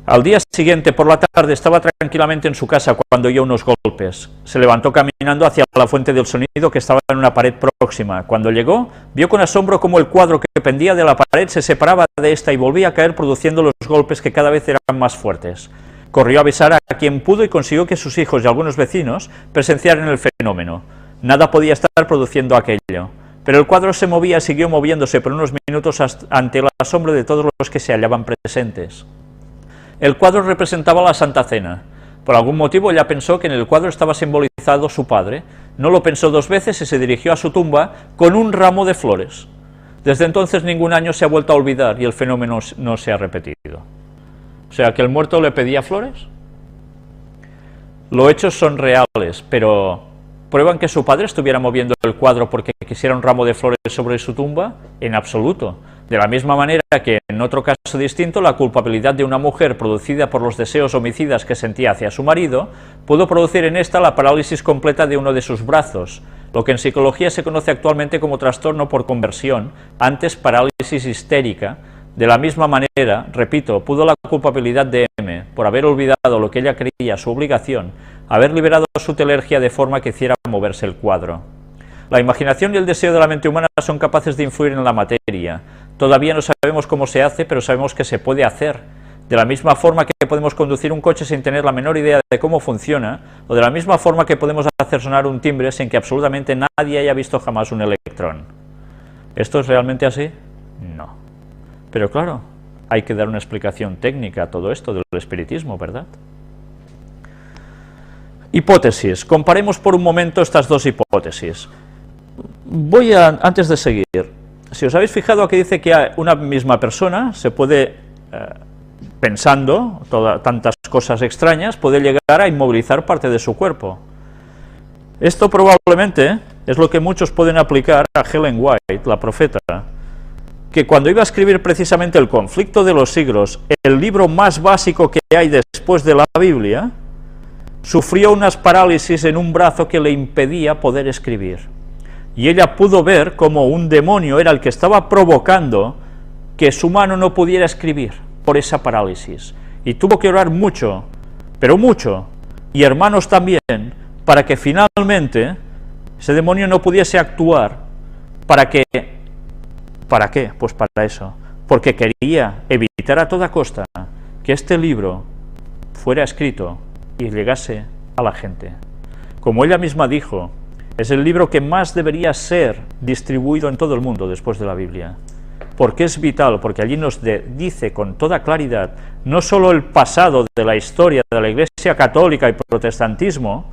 Al día siguiente, por la tarde, estaba tranquilamente en su casa cuando oyó unos golpes. Se levantó caminando hacia la fuente del sonido que estaba en una pared próxima. Cuando llegó, vio con asombro cómo el cuadro que pendía de la pared se separaba de esta y volvía a caer, produciendo los golpes que cada vez eran más fuertes. Corrió a avisar a quien pudo y consiguió que sus hijos y algunos vecinos presenciaran el fenómeno. Nada podía estar produciendo aquello. Pero el cuadro se movía y siguió moviéndose por unos minutos ante el asombro de todos los que se hallaban presentes. El cuadro representaba la Santa Cena. Por algún motivo ella pensó que en el cuadro estaba simbolizado su padre. No lo pensó dos veces y se dirigió a su tumba con un ramo de flores. Desde entonces ningún año se ha vuelto a olvidar y el fenómeno no se ha repetido. O sea, que el muerto le pedía flores. Los hechos son reales, pero ¿prueban que su padre estuviera moviendo el cuadro porque quisiera un ramo de flores sobre su tumba? En absoluto. De la misma manera que, en otro caso distinto, la culpabilidad de una mujer producida por los deseos homicidas que sentía hacia su marido, pudo producir en esta la parálisis completa de uno de sus brazos, lo que en psicología se conoce actualmente como trastorno por conversión, antes parálisis histérica. De la misma manera, repito, pudo la culpabilidad de M, por haber olvidado lo que ella creía su obligación, haber liberado su telergia de forma que hiciera moverse el cuadro. La imaginación y el deseo de la mente humana son capaces de influir en la materia. Todavía no sabemos cómo se hace, pero sabemos que se puede hacer. De la misma forma que podemos conducir un coche sin tener la menor idea de cómo funciona, o de la misma forma que podemos hacer sonar un timbre sin que absolutamente nadie haya visto jamás un electrón. ¿Esto es realmente así? No. Pero claro, hay que dar una explicación técnica a todo esto del espiritismo, ¿verdad? Hipótesis. Comparemos por un momento estas dos hipótesis. Antes de seguir, si os habéis fijado, aquí dice que una misma persona se puede, pensando tantas cosas extrañas, puede llegar a inmovilizar parte de su cuerpo. Esto probablemente es lo que muchos pueden aplicar a Ellen White, la profeta, que cuando iba a escribir precisamente El conflicto de los siglos, el libro más básico que hay después de la Biblia, sufrió unas parálisis en un brazo que le impedía poder escribir. Y ella pudo ver cómo un demonio era el que estaba provocando que su mano no pudiera escribir por esa parálisis. Y tuvo que orar mucho, pero mucho, y hermanos también, para que finalmente ese demonio no pudiese actuar. ¿Para qué? Pues para eso. Porque quería evitar a toda costa que este libro fuera escrito y llegase a la gente. Como ella misma dijo, es el libro que más debería ser distribuido en todo el mundo después de la Biblia. Porque es vital, porque allí nos dice con toda claridad no solo el pasado de la historia de la Iglesia católica y protestantismo,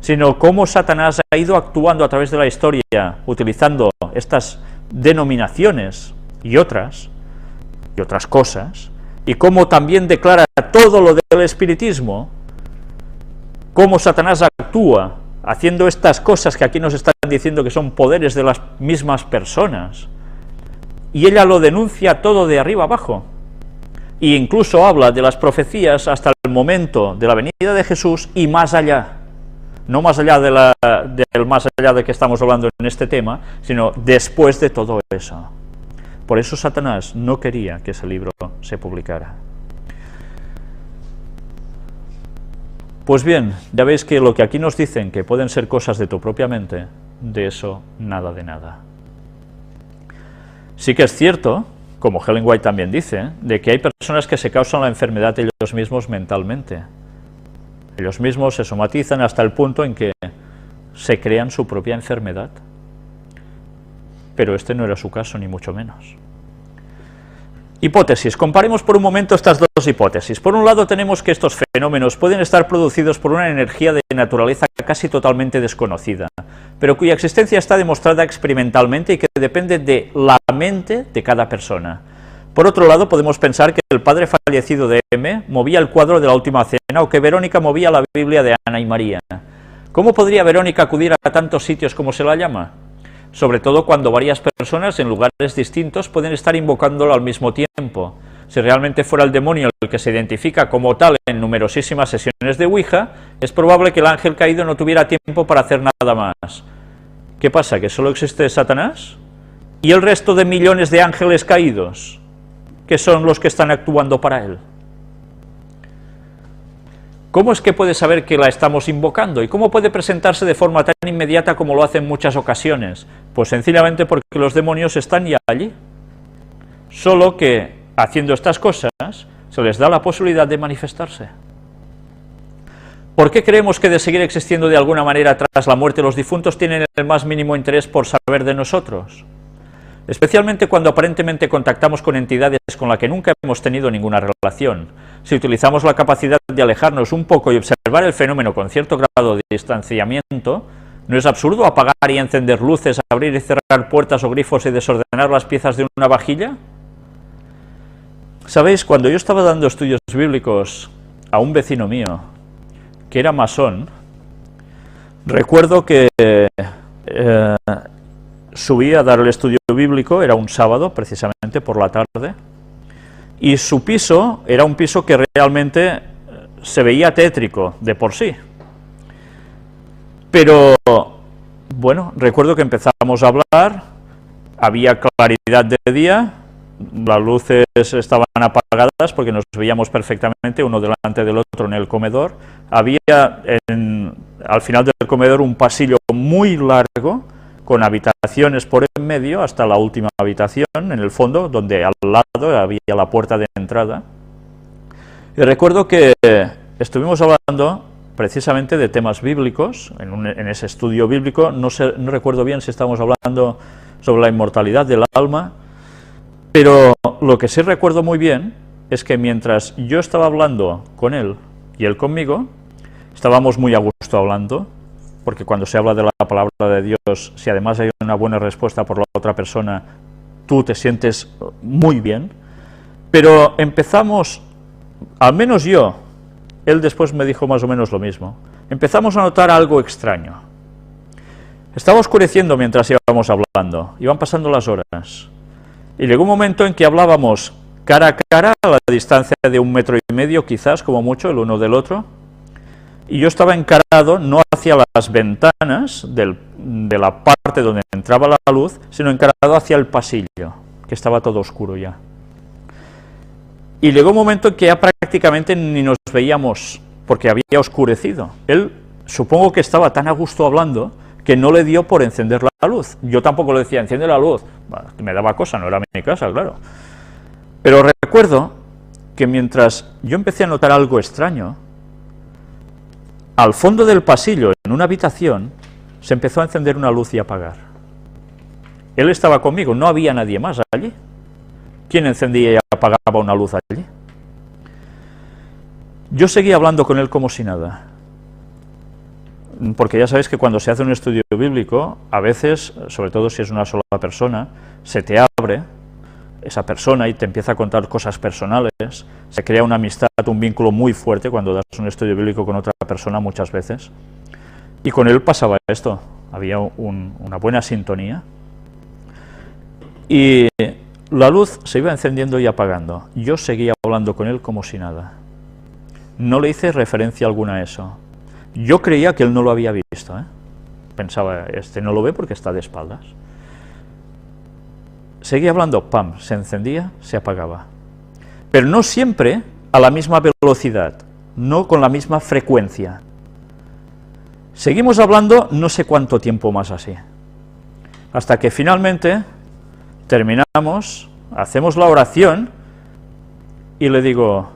sino cómo Satanás ha ido actuando a través de la historia, utilizando estas denominaciones y otras cosas, y cómo también declara todo lo del espiritismo, cómo Satanás actúa haciendo estas cosas que aquí nos están diciendo que son poderes de las mismas personas, y ella lo denuncia todo de arriba abajo, e incluso habla de las profecías hasta el momento de la venida de Jesús y más allá, no más allá del más allá de que estamos hablando en este tema, sino después de todo eso. Por eso Satanás no quería que ese libro se publicara. Pues bien, ya veis que lo que aquí nos dicen que pueden ser cosas de tu propia mente, de eso nada de nada. Sí que es cierto, como Ellen White también dice, de que hay personas que se causan la enfermedad ellos mismos mentalmente. Ellos mismos se somatizan hasta el punto en que se crean su propia enfermedad. Pero este no era su caso, ni mucho menos. Hipótesis. Comparemos por un momento estas dos hipótesis. Por un lado tenemos que estos fenómenos pueden estar producidos por una energía de naturaleza casi totalmente desconocida, pero cuya existencia está demostrada experimentalmente y que depende de la mente de cada persona. Por otro lado, podemos pensar que el padre fallecido de M movía el cuadro de la última cena o que Verónica movía la Biblia de Ana y María. ¿Cómo podría Verónica acudir a tantos sitios como se la llama? Sobre todo cuando varias personas en lugares distintos pueden estar invocándolo al mismo tiempo. Si realmente fuera el demonio el que se identifica como tal en numerosísimas sesiones de Ouija, es probable que el ángel caído no tuviera tiempo para hacer nada más. ¿Qué pasa? ¿Que solo existe Satanás? ¿Y el resto de millones de ángeles caídos, que son los que están actuando para él? ¿Cómo es que puede saber que la estamos invocando? ¿Y cómo puede presentarse de forma tan inmediata como lo hace en muchas ocasiones? Pues sencillamente porque los demonios están ya allí. Solo que, haciendo estas cosas, se les da la posibilidad de manifestarse. ¿Por qué creemos que de seguir existiendo de alguna manera tras la muerte los difuntos tienen el más mínimo interés por saber de nosotros? Especialmente cuando aparentemente contactamos con entidades con las que nunca hemos tenido ninguna relación. Si utilizamos la capacidad de alejarnos un poco y observar el fenómeno con cierto grado de distanciamiento, ¿no es absurdo apagar y encender luces, abrir y cerrar puertas o grifos y desordenar las piezas de una vajilla? ¿Sabéis? Cuando yo estaba dando estudios bíblicos a un vecino mío, que era masón, recuerdo que subí a dar el estudio bíblico, era un sábado, precisamente por la tarde, y su piso era un piso que realmente se veía tétrico de por sí. Pero, bueno, recuerdo que empezamos a hablar, había claridad de día, las luces estaban apagadas porque nos veíamos perfectamente uno delante del otro en el comedor, había al final del comedor un pasillo muy largo, con habitaciones por en medio hasta la última habitación, en el fondo, donde al lado había la puerta de entrada. Y recuerdo que estuvimos hablando precisamente de temas bíblicos, en ese estudio bíblico, no recuerdo bien si estábamos hablando sobre la inmortalidad del alma, pero lo que sí recuerdo muy bien es que mientras yo estaba hablando con él y él conmigo, estábamos muy a gusto hablando, porque cuando se habla de la palabra de Dios, si además hay una buena respuesta por la otra persona, tú te sientes muy bien, pero empezamos, al menos yo, él después me dijo más o menos lo mismo, empezamos a notar algo extraño. Estaba oscureciendo mientras íbamos hablando, iban pasando las horas, y llegó un momento en que hablábamos cara a cara, a la distancia de 1,5 metros quizás, como mucho, el uno del otro, y yo estaba encarado no hacia las ventanas de la parte donde entraba la luz, sino encarado hacia el pasillo, que estaba todo oscuro ya. Y llegó un momento en que ya prácticamente ni nos veíamos, porque había oscurecido. Él, supongo que estaba tan a gusto hablando, que no le dio por encender la luz. Yo tampoco le decía, enciende la luz. Bueno, me daba cosa, no era mi casa, claro. Pero recuerdo que mientras yo empecé a notar algo extraño, al fondo del pasillo, en una habitación, se empezó a encender una luz y a apagar. Él estaba conmigo, no había nadie más allí. ¿Quién encendía y apagaba una luz allí? Yo seguía hablando con él como si nada. Porque ya sabéis que cuando se hace un estudio bíblico, a veces, sobre todo si es una sola persona, se te abre esa persona y te empieza a contar cosas personales, se crea una amistad, un vínculo muy fuerte cuando das un estudio bíblico con otra persona muchas veces, y con él pasaba esto, había una buena sintonía, y la luz se iba encendiendo y apagando, yo seguía hablando con él como si nada, no le hice referencia alguna a eso, yo creía que él no lo había visto, pensaba, este no lo ve porque está de espaldas. Seguía hablando, pam, se encendía, se apagaba. Pero no siempre a la misma velocidad. no con la misma frecuencia. Seguimos hablando no sé cuánto tiempo más así, hasta que finalmente terminamos, hacemos la oración y le digo,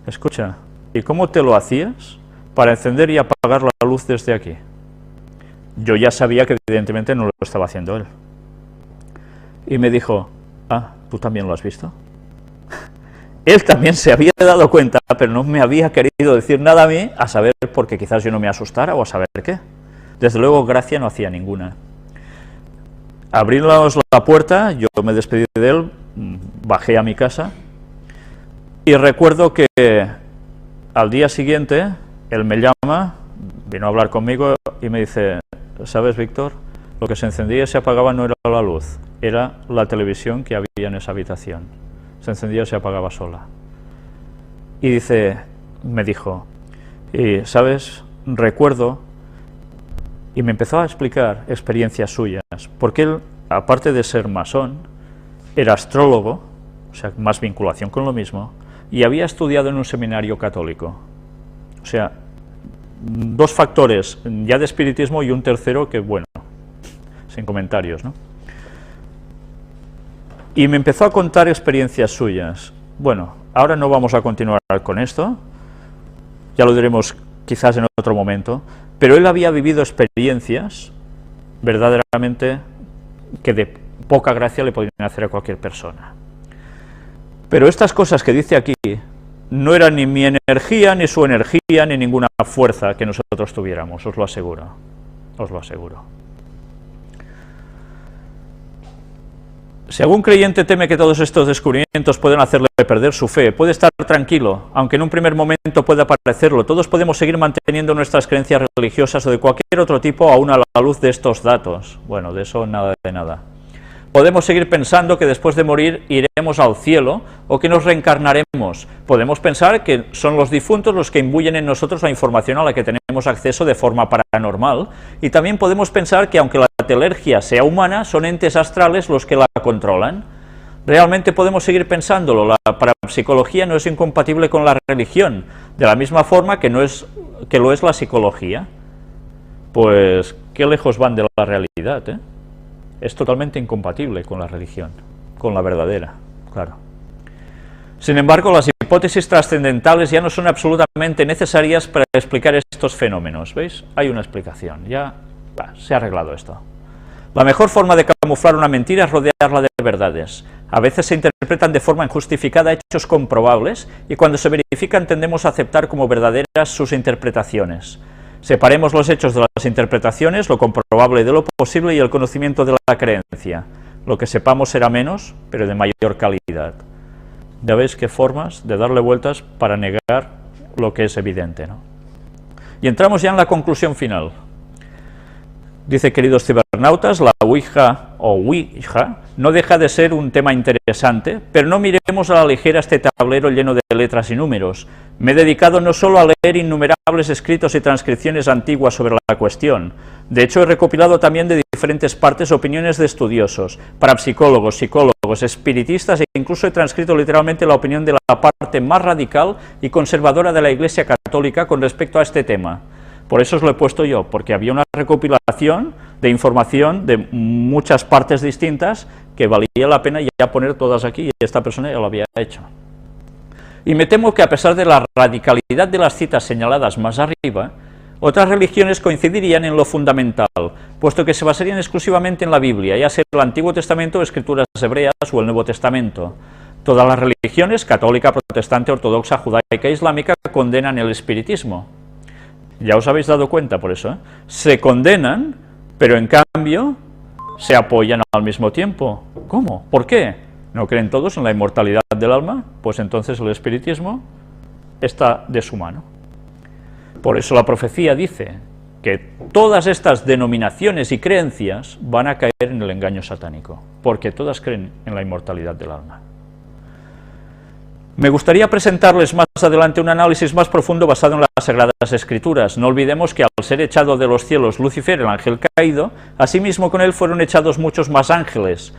escucha, ¿y cómo te lo hacías para encender y apagar la luz desde aquí? Yo ya sabía que evidentemente no lo estaba haciendo él. Y me dijo, ah, ¿tú también lo has visto? Él también se había dado cuenta, pero no me había querido decir nada a mí, a saber porque quizás yo no me asustara o a saber qué. Desde luego gracia no hacía ninguna. Abrimos la puerta, yo me despedí de él, bajé a mi casa y recuerdo que al día siguiente él me llama, vino a hablar conmigo y me dice, ¿sabes, Víctor? Lo que se encendía y se apagaba no era la luz, era la televisión que había en esa habitación. Se encendía y se apagaba sola. Y dice, me dijo, y sabes, recuerdo, y me empezó a explicar experiencias suyas, porque él, aparte de ser masón, era astrólogo, o sea, más vinculación con lo mismo, y había estudiado en un seminario católico. O sea, dos factores ya de espiritismo y un tercero que, bueno, sin comentarios, ¿no? Y me empezó a contar experiencias suyas. Bueno, ahora no vamos a continuar con esto, ya lo diremos quizás en otro momento, pero él había vivido experiencias verdaderamente que de poca gracia le podían hacer a cualquier persona. Pero estas cosas que dice aquí no eran ni mi energía, ni su energía, ni ninguna fuerza que nosotros tuviéramos, os lo aseguro, os lo aseguro. Si algún creyente teme que todos estos descubrimientos pueden hacerle perder su fe, puede estar tranquilo, aunque en un primer momento pueda parecerlo. Todos podemos seguir manteniendo nuestras creencias religiosas o de cualquier otro tipo aún a la luz de estos datos. Bueno, de eso nada de nada. Podemos seguir pensando que después de morir iremos al cielo o que nos reencarnaremos. Podemos pensar que son los difuntos los que imbuyen en nosotros la información a la que tenemos acceso de forma paranormal. Y también podemos pensar que aunque la telergia sea humana, son entes astrales los que la controlan. Realmente podemos seguir pensándolo. La parapsicología no es incompatible con la religión, de la misma forma que lo es la psicología. Pues qué lejos van de la realidad, ¿eh? Es totalmente incompatible con la religión, con la verdadera, claro. Sin embargo, las hipótesis trascendentales ya no son absolutamente necesarias para explicar estos fenómenos, ¿veis? Hay una explicación, ya se ha arreglado esto. La mejor forma de camuflar una mentira es rodearla de verdades. A veces se interpretan de forma injustificada hechos comprobables y cuando se verifican tendemos a aceptar como verdaderas sus interpretaciones. Separemos los hechos de las interpretaciones, lo comprobable de lo posible y el conocimiento de la creencia. Lo que sepamos será menos, pero de mayor calidad. Ya veis qué formas de darle vueltas para negar lo que es evidente, ¿no? Y entramos ya en la conclusión final. Dice, queridos cibernautas, la Ouija o Ouija no deja de ser un tema interesante, pero no miremos a la ligera este tablero lleno de letras y números. Me he dedicado no solo a leer innumerables escritos y transcripciones antiguas sobre la cuestión, de hecho he recopilado también de diferentes partes opiniones de estudiosos, parapsicólogos, psicólogos, espiritistas e incluso he transcrito literalmente la opinión de la parte más radical y conservadora de la Iglesia Católica con respecto a este tema. Por eso os lo he puesto yo, porque había una recopilación de información de muchas partes distintas que valía la pena ya poner todas aquí, y esta persona ya lo había hecho. Y me temo que a pesar de la radicalidad de las citas señaladas más arriba, otras religiones coincidirían en lo fundamental, puesto que se basarían exclusivamente en la Biblia, ya sea el Antiguo Testamento, escrituras hebreas o el Nuevo Testamento. Todas las religiones, católica, protestante, ortodoxa, judaica e islámica, condenan el espiritismo. Ya os habéis dado cuenta por eso, ¿eh? Se condenan, pero en cambio se apoyan al mismo tiempo. ¿Cómo? ¿Por qué? ¿No creen todos en la inmortalidad del alma? Pues entonces el espiritismo está de su mano. Por eso la profecía dice que todas estas denominaciones y creencias van a caer en el engaño satánico, porque todas creen en la inmortalidad del alma. Me gustaría presentarles más adelante un análisis más profundo basado en las Sagradas Escrituras. No olvidemos que al ser echado de los cielos Lucifer, el ángel caído, asimismo con él fueron echados muchos más ángeles,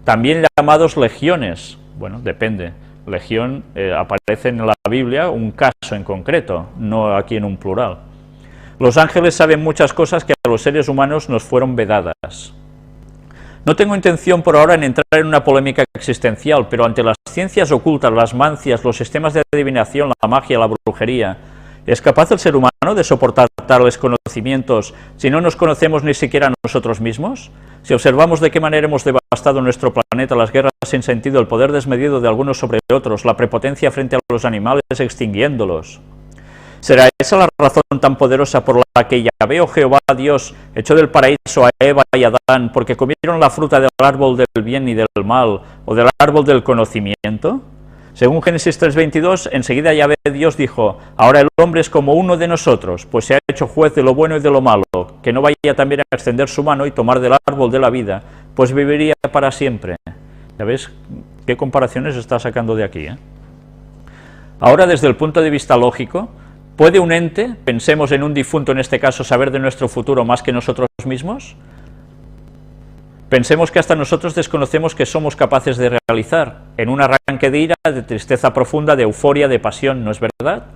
también llamados legiones. Bueno, depende. legión aparece en la Biblia un caso en concreto, no aquí en un plural. Los ángeles saben muchas cosas que a los seres humanos nos fueron vedadas. No tengo intención por ahora en entrar en una polémica existencial, pero ante las ciencias ocultas, las mancias, los sistemas de adivinación, la magia, la brujería, ¿es capaz el ser humano de soportar tales conocimientos si no nos conocemos ni siquiera a nosotros mismos? Si observamos de qué manera hemos devastado nuestro planeta, las guerras sin sentido, el poder desmedido de algunos sobre otros, la prepotencia frente a los animales extinguiéndolos. ¿Será esa la razón tan poderosa por la que Yahvé o Jehová Dios echó del paraíso a Eva y a Adán porque comieron la fruta del árbol del bien y del mal, o del árbol del conocimiento? Según Génesis 3:22, enseguida Yahvé Dios dijo: ahora el hombre es como uno de nosotros, pues se ha hecho juez de lo bueno y de lo malo, que no vaya también a extender su mano y tomar del árbol de la vida, pues viviría para siempre. ¿Ya ves qué comparaciones está sacando de aquí, Ahora, desde el punto de vista lógico, ¿puede un ente, pensemos en un difunto en este caso, saber de nuestro futuro más que nosotros mismos? Pensemos que hasta nosotros desconocemos que somos capaces de realizar, en un arranque de ira, de tristeza profunda, de euforia, de pasión, ¿no es verdad?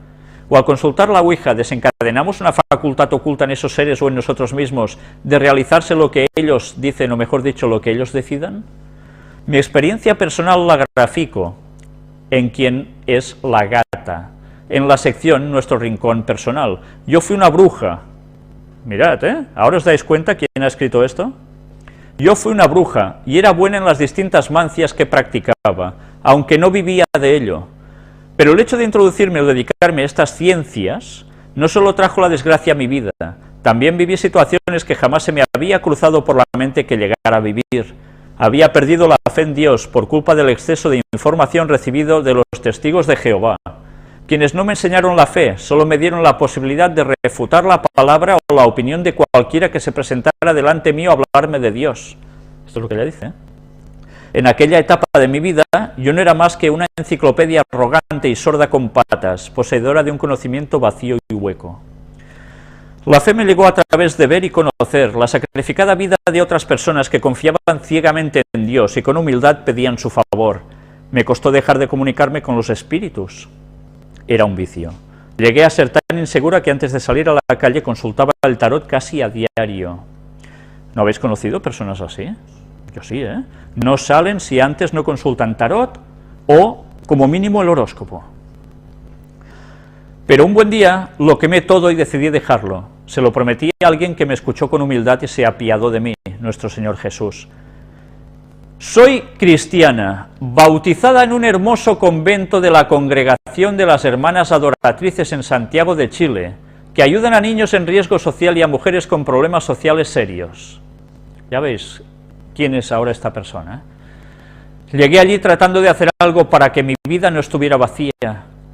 O al consultar la Ouija, ¿desencadenamos una facultad oculta en esos seres o en nosotros mismos de realizarse lo que ellos dicen, o mejor dicho, lo que ellos decidan? Mi experiencia personal la grafico en quien es la gata, en la sección Nuestro Rincón Personal. Yo fui una bruja. Mirad, ¿ahora os dais cuenta quién ha escrito esto? Yo fui una bruja y era buena en las distintas mancias que practicaba, aunque no vivía de ello. Pero el hecho de introducirme o dedicarme a estas ciencias no solo trajo la desgracia a mi vida, también viví situaciones que jamás se me había cruzado por la mente que llegara a vivir. Había perdido la fe en Dios por culpa del exceso de información recibido de los testigos de Jehová, quienes no me enseñaron la fe, solo me dieron la posibilidad de refutar la palabra o la opinión de cualquiera que se presentara delante mío a hablarme de Dios. Esto es lo que ella dice, En aquella etapa de mi vida, yo no era más que una enciclopedia arrogante y sorda con patas, poseedora de un conocimiento vacío y hueco. La fe me llegó a través de ver y conocer la sacrificada vida de otras personas que confiaban ciegamente en Dios y con humildad pedían su favor. Me costó dejar de comunicarme con los espíritus. Era un vicio. Llegué a ser tan insegura que antes de salir a la calle consultaba el tarot casi a diario. ¿No habéis conocido personas así? Yo sí, No salen si antes no consultan tarot o, como mínimo, el horóscopo. Pero un buen día lo quemé todo y decidí dejarlo. Se lo prometí a alguien que me escuchó con humildad y se apiadó de mí, nuestro Señor Jesús. Soy cristiana, bautizada en un hermoso convento de la Congregación de las Hermanas Adoratrices en Santiago de Chile, que ayudan a niños en riesgo social y a mujeres con problemas sociales serios. Ya veis quién es ahora esta persona. Llegué allí tratando de hacer algo para que mi vida no estuviera vacía,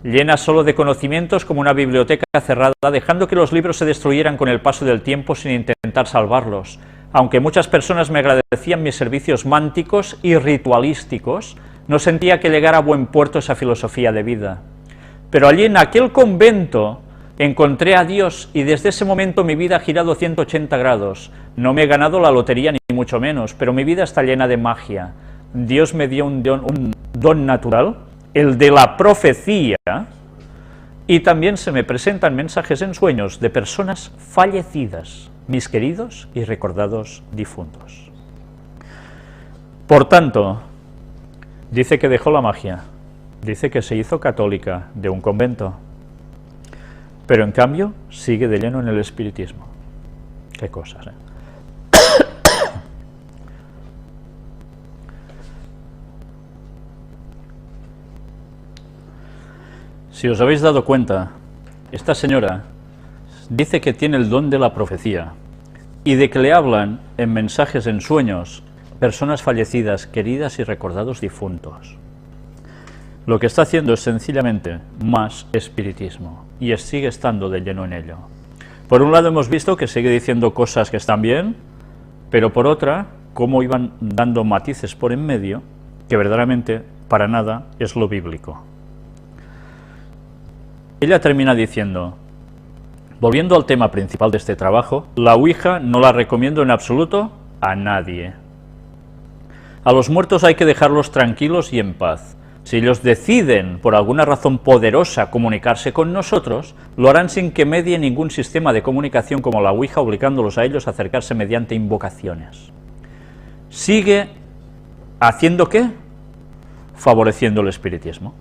llena solo de conocimientos como una biblioteca cerrada, dejando que los libros se destruyeran con el paso del tiempo sin intentar salvarlos. Aunque muchas personas me agradecían mis servicios mánticos y ritualísticos, no sentía que llegara a buen puerto esa filosofía de vida. Pero allí en aquel convento encontré a Dios y desde ese momento mi vida ha girado 180 grados. No me he ganado la lotería ni mucho menos, pero mi vida está llena de magia. Dios me dio un don natural, el de la profecía, y también se me presentan mensajes en sueños de personas fallecidas, mis queridos y recordados difuntos. Por tanto, dice que dejó la magia, dice que se hizo católica de un convento, pero en cambio sigue de lleno en el espiritismo. Qué cosas, Si os habéis dado cuenta, esta señora dice que tiene el don de la profecía y de que le hablan en mensajes en sueños personas fallecidas, queridas y recordados difuntos. Lo que está haciendo es sencillamente más espiritismo y sigue estando de lleno en ello. Por un lado hemos visto que sigue diciendo cosas que están bien, pero por otra, cómo iban dando matices por en medio, que verdaderamente para nada es lo bíblico. Ella termina diciendo: volviendo al tema principal de este trabajo, la Ouija no la recomiendo en absoluto a nadie. A los muertos hay que dejarlos tranquilos y en paz. Si ellos deciden, por alguna razón poderosa, comunicarse con nosotros, lo harán sin que medie ningún sistema de comunicación como la Ouija, obligándolos a ellos a acercarse mediante invocaciones. Sigue haciendo ¿qué? Favoreciendo el espiritismo.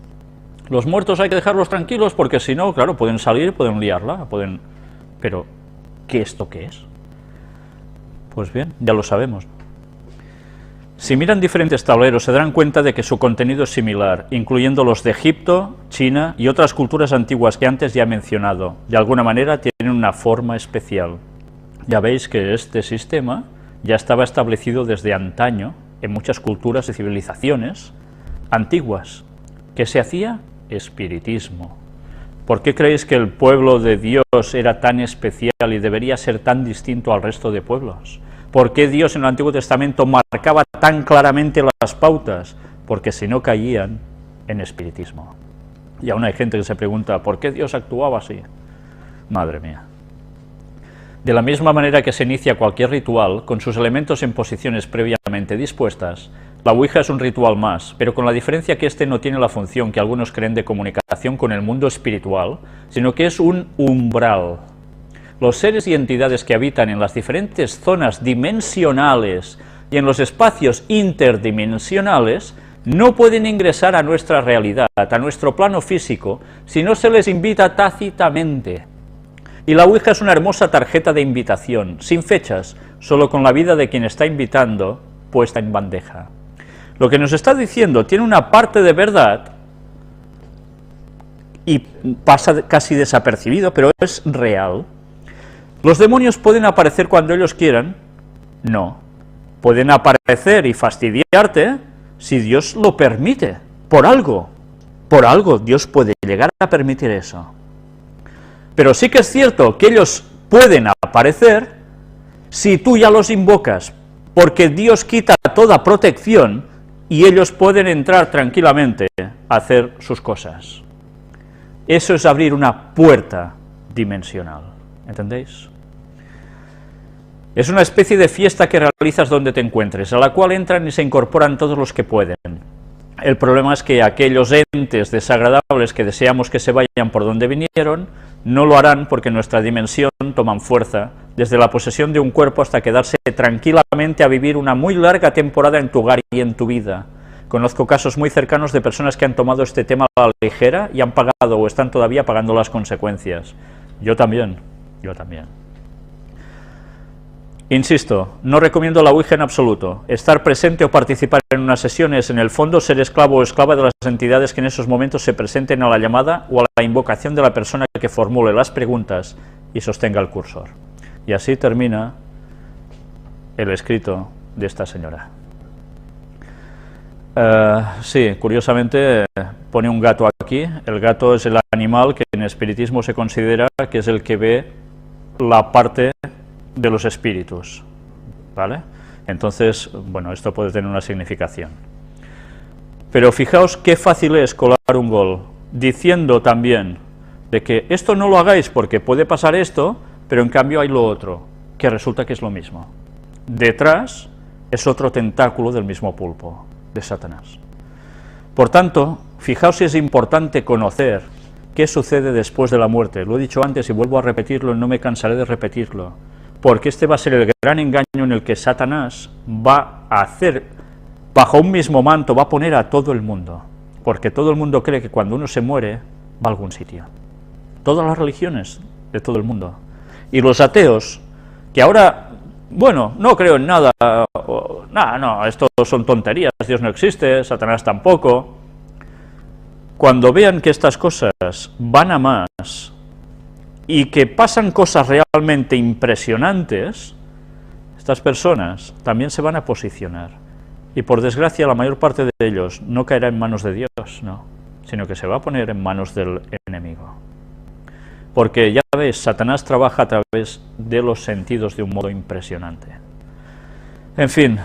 Los muertos hay que dejarlos tranquilos porque si no, claro, pueden salir, pueden liarla, pueden... Pero, ¿qué esto qué es? Pues bien, ya lo sabemos. Si miran diferentes tableros se darán cuenta de que su contenido es similar, incluyendo los de Egipto, China y otras culturas antiguas que antes ya he mencionado. De alguna manera tienen una forma especial. Ya veis que este sistema ya estaba establecido desde antaño en muchas culturas y civilizaciones antiguas. ¿Qué se hacía? Espiritismo. ¿Por qué creéis que el pueblo de Dios era tan especial y debería ser tan distinto al resto de pueblos? ¿Por qué Dios en el Antiguo Testamento marcaba tan claramente las pautas? Porque si no caían en espiritismo. Y aún hay gente que se pregunta, ¿por qué Dios actuaba así? Madre mía. De la misma manera que se inicia cualquier ritual, con sus elementos en posiciones previamente dispuestas, la Ouija es un ritual más, pero con la diferencia que este no tiene la función que algunos creen de comunicación con el mundo espiritual, sino que es un umbral. Los seres y entidades que habitan en las diferentes zonas dimensionales y en los espacios interdimensionales no pueden ingresar a nuestra realidad, a nuestro plano físico, si no se les invita tácitamente. Y la Ouija es una hermosa tarjeta de invitación, sin fechas, solo con la vida de quien está invitando puesta en bandeja. Lo que nos está diciendo tiene una parte de verdad y pasa casi desapercibido, pero es real. ¿Los demonios pueden aparecer cuando ellos quieran? No. Pueden aparecer y fastidiarte si Dios lo permite, por algo. Por algo Dios puede llegar a permitir eso. Pero sí que es cierto que ellos pueden aparecer si tú ya los invocas, porque Dios quita toda protección y ellos pueden entrar tranquilamente a hacer sus cosas. Eso es abrir una puerta dimensional, ¿entendéis? Es una especie de fiesta que realizas donde te encuentres, a la cual entran y se incorporan todos los que pueden. El problema es que aquellos entes desagradables que deseamos que se vayan por donde vinieron, no lo harán porque en nuestra dimensión toman fuerza, desde la posesión de un cuerpo hasta quedarse tranquilamente a vivir una muy larga temporada en tu hogar y en tu vida. Conozco casos muy cercanos de personas que han tomado este tema a la ligera y han pagado o están todavía pagando las consecuencias. Yo también. Insisto, no recomiendo la Ouija en absoluto. Estar presente o participar en una sesión es, en el fondo, ser esclavo o esclava de las entidades que en esos momentos se presenten a la llamada o a la invocación de la persona que formule las preguntas y sostenga el cursor. Y así termina el escrito de esta señora. Sí, curiosamente pone un gato aquí. El gato es el animal que en espiritismo se considera que es el que ve la parte de los espíritus, ¿vale? Entonces, bueno, esto puede tener una significación. Pero fijaos qué fácil es colar un gol, diciendo también de que esto no lo hagáis porque puede pasar esto, pero en cambio hay lo otro, que resulta que es lo mismo. Detrás es otro tentáculo del mismo pulpo, de Satanás. Por tanto, fijaos si es importante conocer qué sucede después de la muerte. Lo he dicho antes y vuelvo a repetirlo, no me cansaré de repetirlo, porque este va a ser el gran engaño en el que Satanás va a hacer, bajo un mismo manto, va a poner a todo el mundo, porque todo el mundo cree que cuando uno se muere, va a algún sitio. Todas las religiones de todo el mundo. Y los ateos, que ahora, bueno, no creo en nada, no, esto son tonterías, Dios no existe, Satanás tampoco. Cuando vean que estas cosas van a más y que pasan cosas realmente impresionantes, estas personas también se van a posicionar. Y por desgracia la mayor parte de ellos no caerá en manos de Dios, no, sino que se va a poner en manos del enemigo. Porque ya veis, Satanás trabaja a través de los sentidos de un modo impresionante. En fin,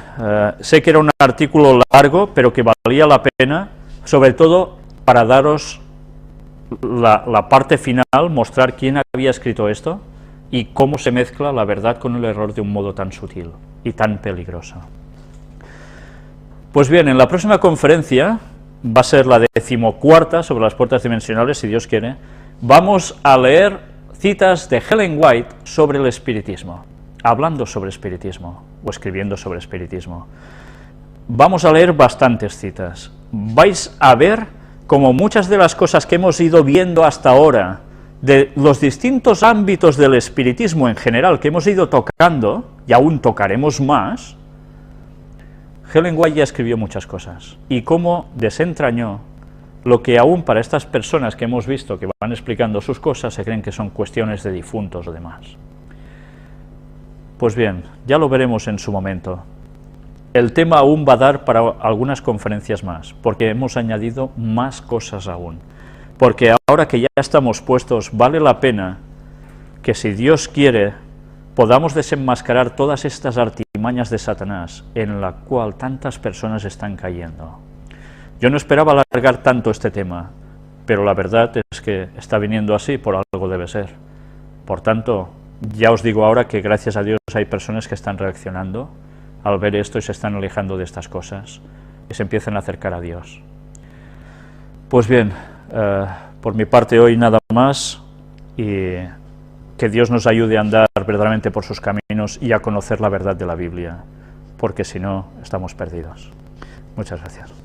sé que era un artículo largo, pero que valía la pena, sobre todo para daros la parte final, mostrar quién había escrito esto y cómo se mezcla la verdad con el error de un modo tan sutil y tan peligroso. Pues bien, en la próxima conferencia va a ser la 14ª sobre las puertas dimensionales, si Dios quiere. Vamos a leer citas de Ellen White sobre el espiritismo, hablando sobre espiritismo, o escribiendo sobre espiritismo. Vamos a leer bastantes citas. Vais a ver como muchas de las cosas que hemos ido viendo hasta ahora, de los distintos ámbitos del espiritismo en general que hemos ido tocando, y aún tocaremos más, Ellen White ya escribió muchas cosas, y cómo desentrañó lo que aún para estas personas que hemos visto que van explicando sus cosas se creen que son cuestiones de difuntos o demás. Pues bien, ya lo veremos en su momento. El tema aún va a dar para algunas conferencias más, porque hemos añadido más cosas aún. Porque ahora que ya estamos puestos, vale la pena que, si Dios quiere, podamos desenmascarar todas estas artimañas de Satanás en la cual tantas personas están cayendo. Yo no esperaba alargar tanto este tema, pero la verdad es que está viniendo así, por algo debe ser. Por tanto, ya os digo ahora que gracias a Dios hay personas que están reaccionando al ver esto y se están alejando de estas cosas y se empiezan a acercar a Dios. Pues bien, por mi parte hoy nada más, y que Dios nos ayude a andar verdaderamente por sus caminos y a conocer la verdad de la Biblia, porque si no, estamos perdidos. Muchas gracias.